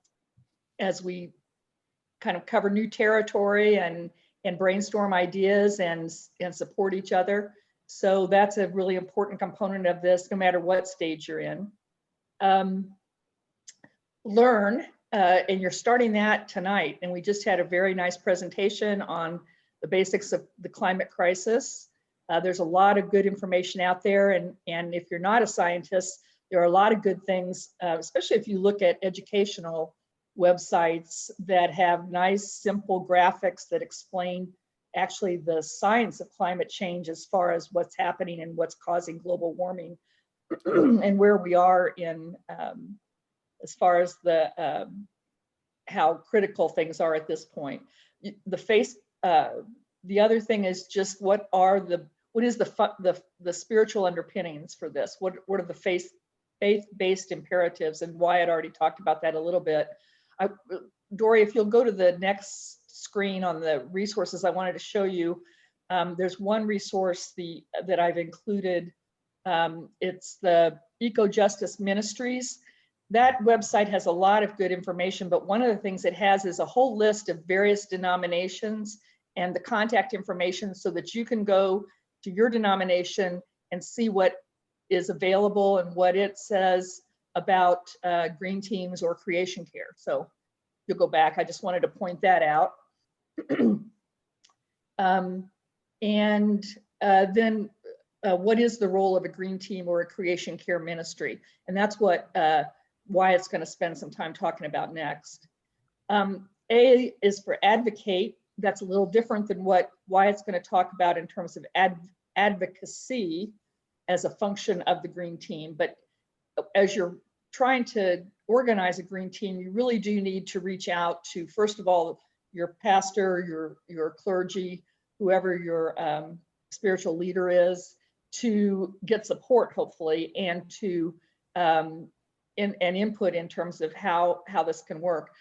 of cover new territory and brainstorm ideas and support each other. So that's a really important component of this, no matter what stage you're in. Learn, and you're starting that tonight. And we just had a very nice presentation on the basics of the climate crisis. There's a lot of good information out there. And if you're not a scientist, there are a lot of good things, especially if you look at educational websites that have nice, simple graphics that explain actually the science of climate change as far as what's happening and what's causing global warming and where we are in as far as the how critical things are at this point. The other thing is just what is the spiritual underpinnings for this? What are the faith-based imperatives? And Wyatt already talked about that a little bit. Dory, if you'll go to the next screen on the resources I wanted to show you, there's one resource that I've included. It's the Eco Justice Ministries. That website has a lot of good information, but one of the things it has is a whole list of various denominations and the contact information so that you can go to your denomination and see what is available and what it says about green teams or creation care. So you'll go back. I just wanted to point that out. Then what is the role of a green team or a creation care ministry? And that's what Wyatt's going to spend some time talking about next. A is for advocate. That's a little different than what Wyatt's going to talk about in terms of advocacy as a function of the green team. But as you're trying to organize a green team, you really do need to reach out to, first of all, your pastor, your clergy, whoever your spiritual leader is, to get support, hopefully, and to and input in terms of how this can work.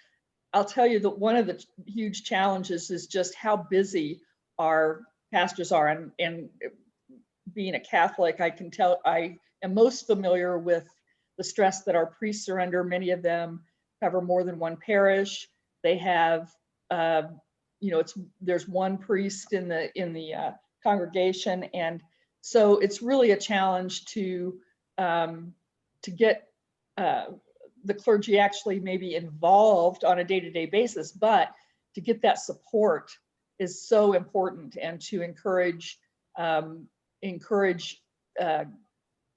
I'll tell you that one of the huge challenges is just how busy our pastors are. And being a Catholic, I can tell I am most familiar with the stress that our priests are under. Many of them cover more than one parish. They have, there's one priest in the congregation, and so it's really a challenge to get the clergy actually maybe involved on a day-to-day basis, but to get that support is so important, and to encourage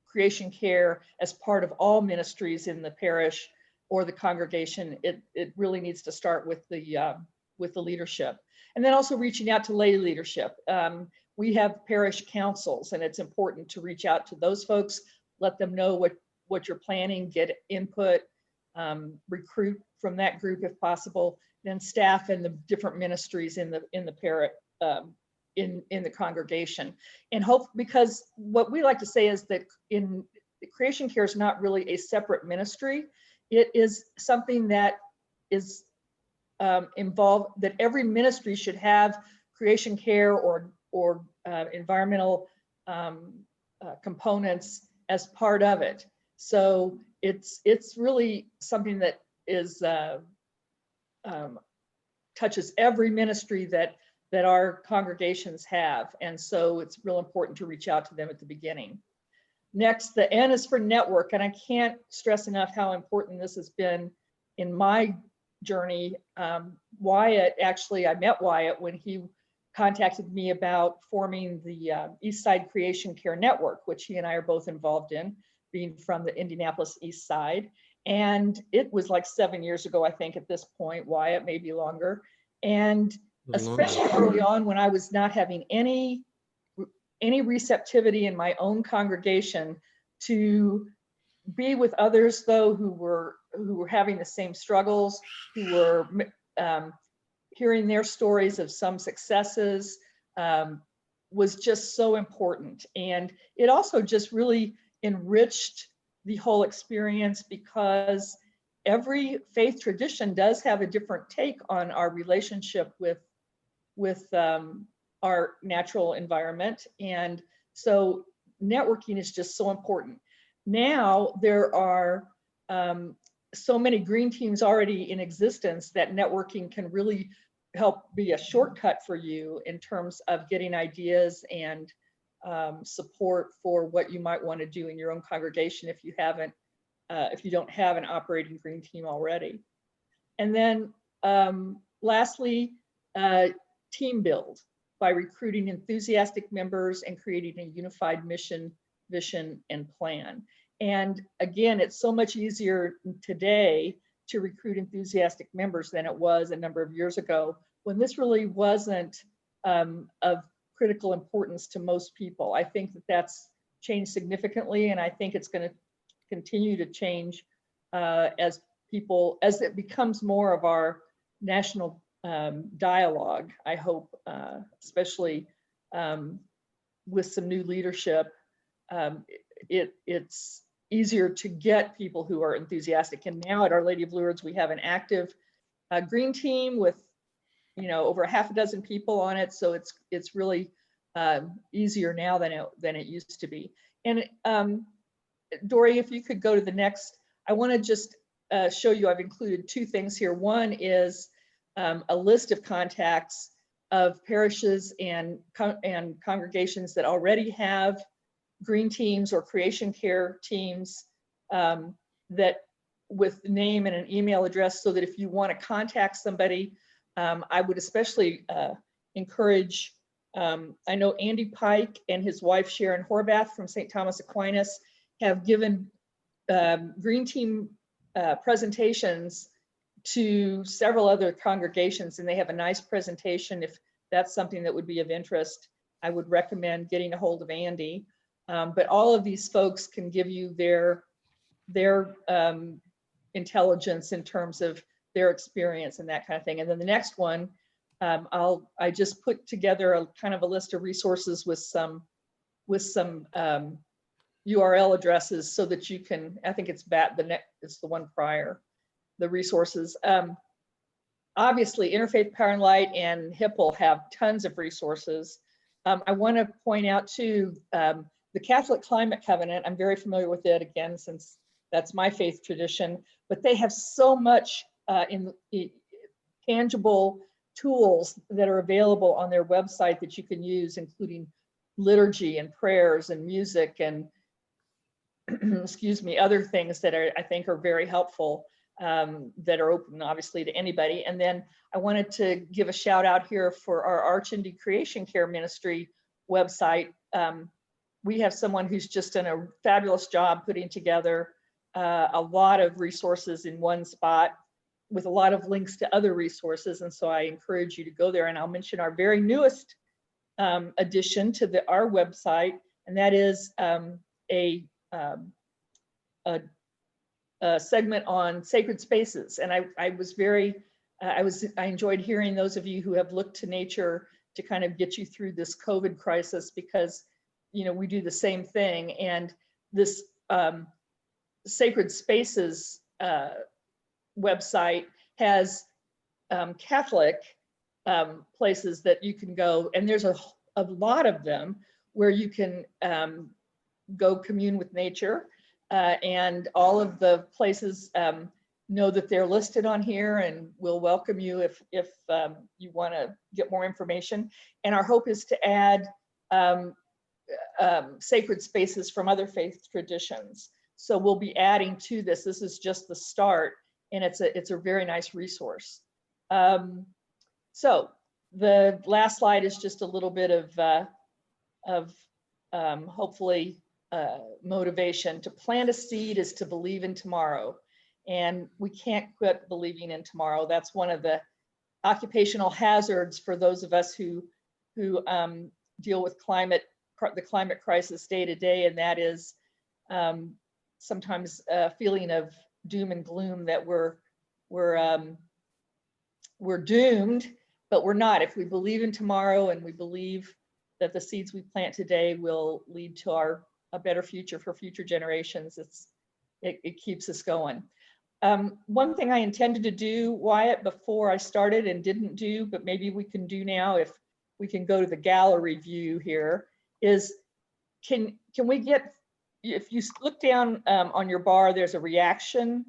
creation care as part of all ministries in the parish or the congregation. It really needs to start with the leadership, and then also reaching out to lay leadership. We have parish councils, and it's important to reach out to those folks, let them know what you're planning, get input, recruit from that group if possible, then staff in the different ministries in the parish, in the congregation. And hope, because what we like to say is that in creation care is not really a separate ministry. It is something that is involved, that every ministry should have creation care or environmental components as part of it. So it's really something that is touches every ministry that our congregations have. And so it's real important to reach out to them at the beginning. Next, the N is for network. And I can't stress enough how important this has been in my journey. Wyatt, actually, I met Wyatt when he contacted me about forming the East Side Creation Care Network, which he and I are both involved in, being from the Indianapolis East Side. And it was like 7 years ago, I think, at this point, Wyatt, maybe longer. And especially early on, when I was not having any receptivity in my own congregation to be with others, though, who were who were having the same struggles, who were hearing their stories of some successes, was just so important. And it also just really enriched the whole experience, because every faith tradition does have a different take on our relationship with our natural environment. And so networking is just so important. Now there are so many green teams already in existence that networking can really help be a shortcut for you in terms of getting ideas and support for what you might want to do in your own congregation if you haven't, if you don't have an operating green team already. And then lastly, team build by recruiting enthusiastic members and creating a unified mission, vision, and plan. And again, it's so much easier today to recruit enthusiastic members than it was a number of years ago, when this really wasn't of critical importance to most people. I think that that's changed significantly, and I think it's going to continue to change as it becomes more of our national dialogue, I hope, especially with some new leadership. It's easier to get people who are enthusiastic. And now at Our Lady of Lourdes, we have an active green team with, over half a dozen people on it. So it's really easier now than it used to be. And Dory, if you could go to the next, I want to just show you, I've included two things here. One is a list of contacts of parishes and congregations that already have green teams or creation care teams, that with name and an email address, so that if you want to contact somebody, I would especially encourage, I know Andy Pike and his wife Sharon Horvath from St. Thomas Aquinas have given green team presentations to several other congregations, and they have a nice presentation. If that's something that would be of interest, I would recommend getting a hold of Andy. But all of these folks can give you their intelligence in terms of their experience and that kind of thing. And then the next one, I just put together a kind of a list of resources with some URL addresses so that you can, I think it's it's the one prior, the resources. Obviously, Interfaith Power and Light and Hipple have tons of resources. I want to point out too, the Catholic Climate Covenant, I'm very familiar with it, again, since that's my faith tradition, but they have so much in tangible tools that are available on their website that you can use, including liturgy and prayers and music and excuse me, other things that I think are very helpful, that are open obviously to anybody. And then I wanted to give a shout out here for our ArchND Creation Care Ministry website. We have someone who's just done a fabulous job putting together a lot of resources in one spot with a lot of links to other resources. And so I encourage you to go there, and I'll mention our very newest addition to our website, and that is a segment on sacred spaces. And I enjoyed hearing those of you who have looked to nature to kind of get you through this COVID crisis, because we do the same thing. And this Sacred Spaces website has Catholic places that you can go, and there's a lot of them where you can go commune with nature, and all of the places know that they're listed on here, and we'll welcome you if you want to get more information. And our hope is to add sacred spaces from other faith traditions. So we'll be adding to this. This is just the start, and it's a very nice resource. So the last slide is just a little bit of hopefully motivation. To plant a seed is to believe in tomorrow, and we can't quit believing in tomorrow. That's one of the occupational hazards for those of us who deal with the climate crisis day to day, and that is sometimes a feeling of doom and gloom that we're doomed, but we're not. If we believe in tomorrow and we believe that the seeds we plant today will lead to a better future for future generations, it keeps us going. One thing I intended to do, Wyatt, before I started and didn't do, but maybe we can do now if we can go to the gallery view here, is can we get, if you look down on your bar, there's a reaction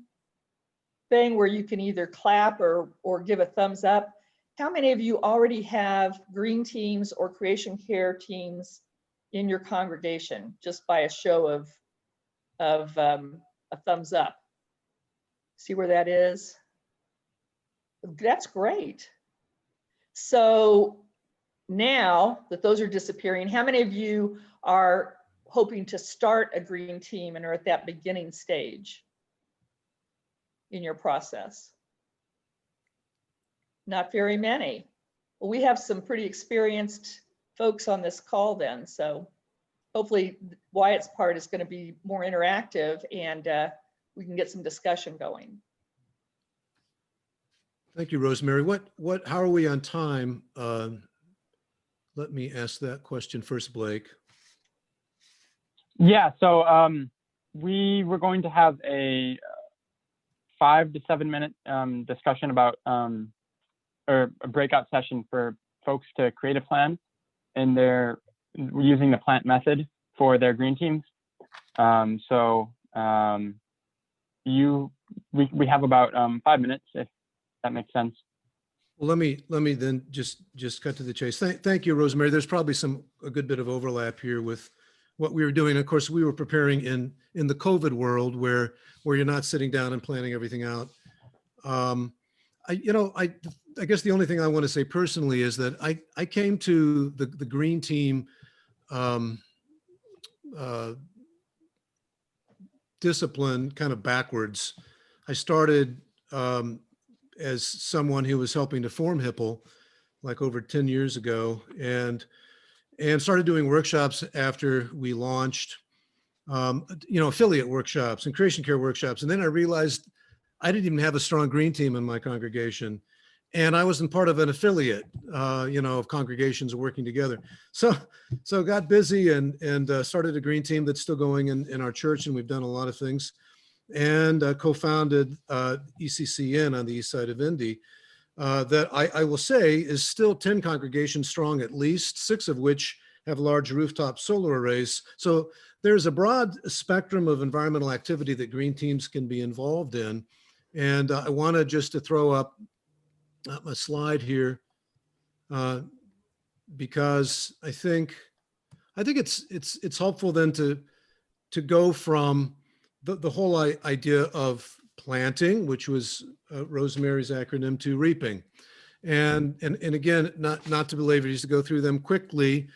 thing where you can either clap or give a thumbs up. How many of you already have green teams or creation care teams in your congregation, just by a show of a thumbs up? See where that is? That's great. So now that those are disappearing, how many of you are hoping to start a green team and are at that beginning stage in your process? Not very many. Well, we have some pretty experienced folks on this call then, so hopefully Wyatt's part is going to be more interactive and we can get some discussion going. Thank you, Rosemary. How are we on time? Let me ask that question first, Blake. Yeah, so we were going to have a 5 to 7 minute discussion about, or a breakout session for folks to create a plan, and they're using the plant method for their green teams. We have about 5 minutes, if that makes sense. Well, let me then just cut to the chase. Thank you, Rosemary. There's probably a good bit of overlap here with what we were doing. Of course, we were preparing in the COVID world where you're not sitting down and planning everything out. I guess the only thing I want to say personally is that I came to the green team discipline kind of backwards. I started as someone who was helping to form Hipple like over 10 years ago, and started doing workshops after we launched, affiliate workshops and creation care workshops. And then I realized I didn't even have a strong green team in my congregation. And I wasn't part of an affiliate, of congregations working together. So got busy and started a green team that's still going in our church, and we've done a lot of things. And co-founded ECCN on the east side of Indy, that I will say is still 10 congregations strong, at least 6 of which have large rooftop solar arrays. So there's a broad spectrum of environmental activity that green teams can be involved in. And I wanted just to throw up a slide here because I think it's helpful then to go from the whole idea of planting, which was Rosemary's acronym, to reaping. And again, not to belabor, just to go through them quickly.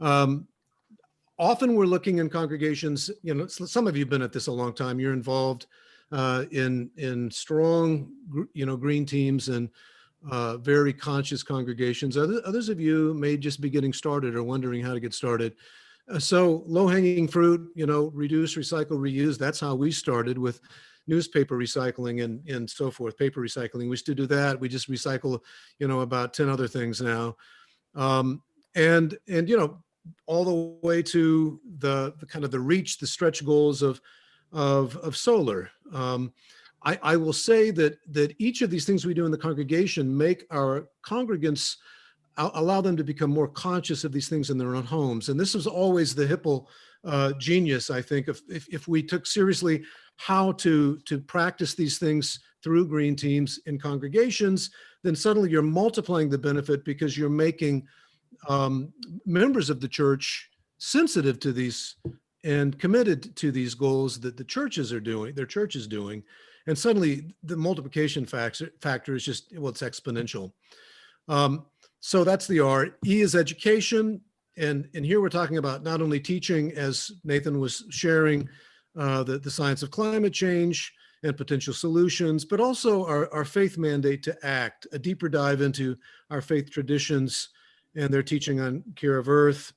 Often we're looking in congregations, some of you have been at this a long time, you're involved in strong, green teams and very conscious congregations. Others of you may just be getting started or wondering how to get started. So low-hanging fruit, reduce, recycle, reuse. That's how we started with newspaper recycling and so forth, paper recycling. We used to do that. We just recycle, about 10 other things now. And all the way to the kind of the reach, the stretch goals of solar. I will say that each of these things we do in the congregation make our congregants, allow them to become more conscious of these things in their own homes. And this was always the Hipple genius, I think, if we took seriously how to practice these things through green teams in congregations, then suddenly you're multiplying the benefit because you're making members of the church sensitive to these and committed to these goals that the churches are doing, their church is doing. And suddenly the multiplication factor is just, it's exponential. So that's the R. E is education. And here we're talking about not only teaching, as Nathan was sharing, the science of climate change and potential solutions, but also our faith mandate to act, a deeper dive into our faith traditions and their teaching on care of earth,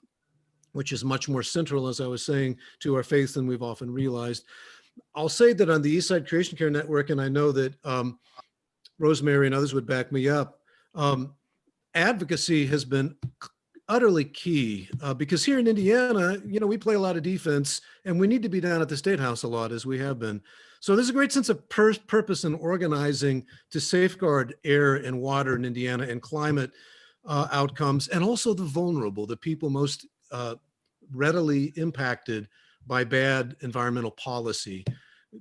which is much more central, as I was saying, to our faith than we've often realized. I'll say that on the Eastside Creation Care Network, and I know that Rosemary and others would back me up, advocacy has been utterly key because here in Indiana, we play a lot of defense and we need to be down at the State House a lot, as we have been. So there's a great sense of purpose in organizing to safeguard air and water in Indiana and climate outcomes, and also the vulnerable, the people most readily impacted by bad environmental policy,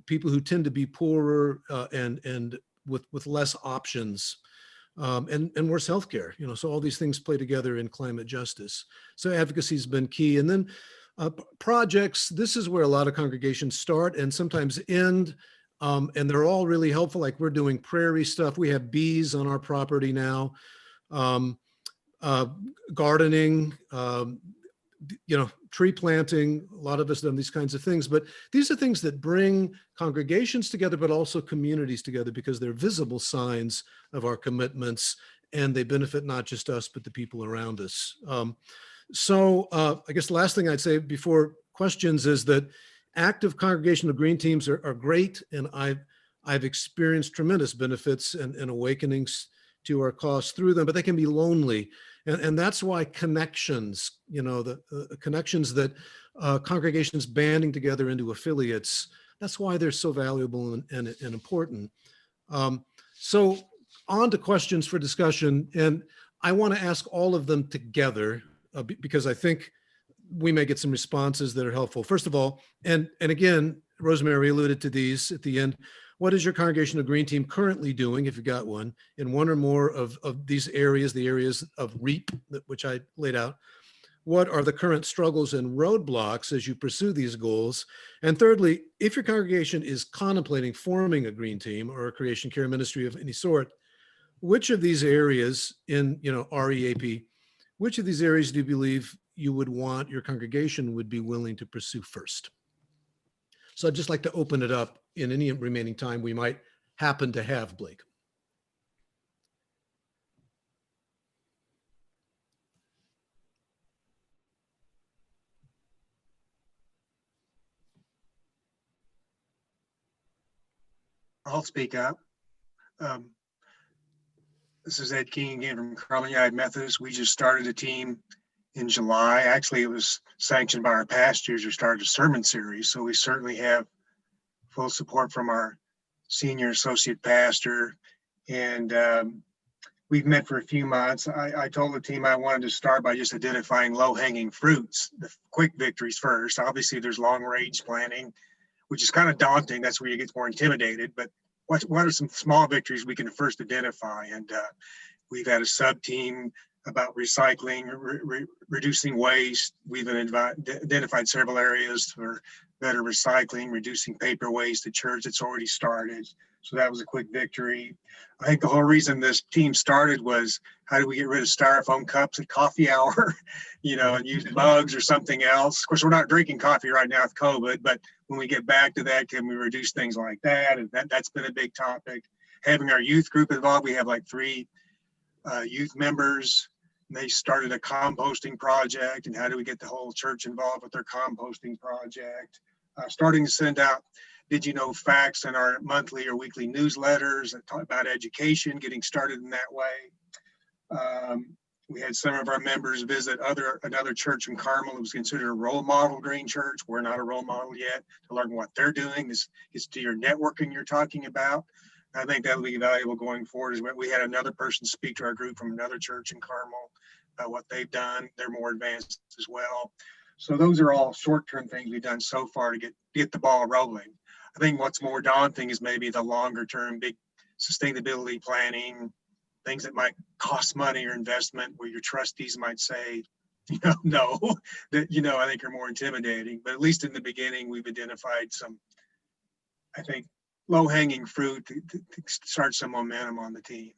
people who tend to be poorer and with less options. And worse healthcare, so all these things play together in climate justice. So advocacy has been key. And then projects, this is where a lot of congregations start and sometimes end. And they're all really helpful. Like we're doing prairie stuff. We have bees on our property now. Gardening, tree planting, a lot of us done these kinds of things, but these are things that bring congregations together, but also communities together because they're visible signs of our commitments and they benefit not just us, but the people around us. So I guess the last thing I'd say before questions is that active congregational green teams are great. And I've experienced tremendous benefits and awakenings to our cause through them, but they can be lonely. And that's why connections, the connections that congregations banding together into affiliates, that's why they're so valuable and important. So on to questions for discussion. And I want to ask all of them together because I think we may get some responses that are helpful. First of all, and again, Rosemary alluded to these at the end. What is your congregational green team currently doing, if you've got one, in one or more of these areas, the areas of REAP, which I laid out? What are the current struggles and roadblocks as you pursue these goals? And thirdly, if your congregation is contemplating forming a green team or a creation care ministry of any sort, which of these areas in REAP, which of these areas do you believe you would want your congregation would be willing to pursue first? So I'd just like to open it up in any remaining time we might happen to have, Blake. I'll speak up. This is Ed King again from Carmel United Methodist. We just started a team in July. Actually, it was sanctioned by our pastors who started a sermon series. So we certainly have full support from our senior associate pastor. And we've met for a few months. I told the team I wanted to start by just identifying low-hanging fruits, the quick victories first. Obviously, there's long-range planning, which is kind of daunting. That's where you get more intimidated. But what are some small victories we can first identify? And we've had a sub-team about recycling, reducing waste. We've identified several areas for better recycling, reducing paper waste at church. It's already started. So that was a quick victory. I think the whole reason this team started was how do we get rid of styrofoam cups at coffee hour, and use mugs or something else. Of course, we're not drinking coffee right now with COVID, but when we get back to that, can we reduce things like that? And that's been a big topic. Having our youth group involved, we have like 3 youth members. And they started a composting project, and how do we get the whole church involved with their composting project? Starting to send out did you know facts in our monthly or weekly newsletters that talk about education, getting started in that way. We had some of our members visit another church in Carmel. It was considered a role model green church. We're not a role model yet, to learn what they're doing. This is to your networking you're talking about. I think that'll be valuable going forward. We had another person speak to our group from another church in Carmel about what they've done. They're more advanced as well. So those are all short-term things we've done so far to get the ball rolling. I think what's more daunting is maybe the longer-term big sustainability planning, things that might cost money or investment where your trustees might say, no, that, I think are more intimidating. But at least in the beginning, we've identified some, I think, low-hanging fruit to start some momentum on the team.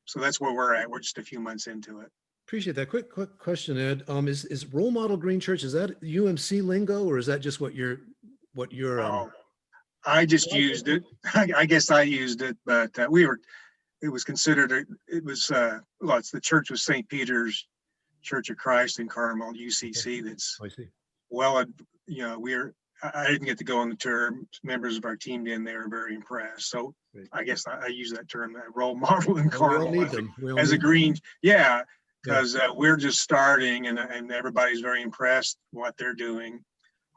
So that's where we're at. We're just a few months into it. Appreciate that. Quick question, Ed. Is role model green church, is that UMC lingo, or is that just what you're I just used it. I guess I used it, but it was considered, it's the Church of St. Peter's Church of Christ in Carmel, UCC, that's I see. well, we're I didn't get to go on the tour. Members of our team did, and they were very impressed. So Great. I guess I use that term, that role model in Well, we all Carmel need as a, them. We all as a need them. green. Yeah, because we're just starting, and everybody's very impressed what they're doing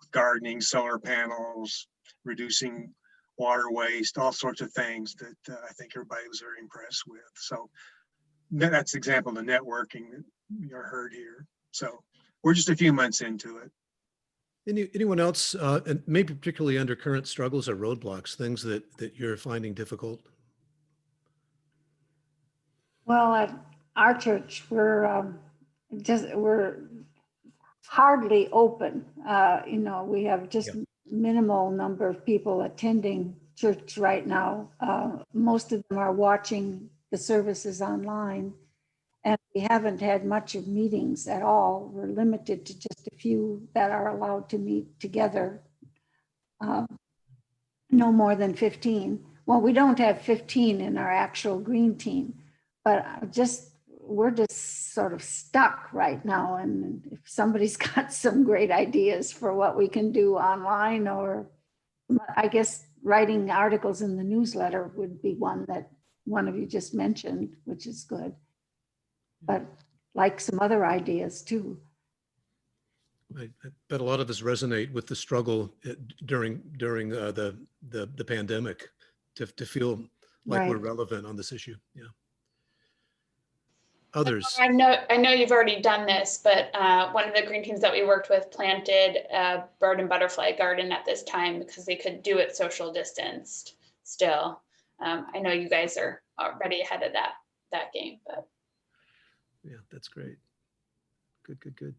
with gardening, solar panels, reducing water waste, all sorts of things that I think everybody was very impressed with. So that's an example of the networking that you heard here. So we're just a few months into it. Anyone else, and maybe particularly under current struggles or roadblocks, things that you're finding difficult? Well, at our church, we're hardly open. You know, we have just minimal number of people attending church right now. Most of them are watching the services online, and we haven't had much of meetings at all. We're limited to just a few that are allowed to meet together. No more than 15. Well, we don't have 15 in our actual green team, but we're just sort of stuck right now. And if somebody's got some great ideas for what we can do online, or I guess writing articles in the newsletter would be one that one of you just mentioned, which is good. But like some other ideas too. I bet a lot of us resonate with the struggle during the pandemic to feel like we're Right. relevant on this issue. Yeah. Others. I know you've already done this, but one of the green teams that we worked with planted a bird and butterfly garden at this time because they could do it social distanced still. I know you guys are already ahead of that game, but Yeah, that's great. Good.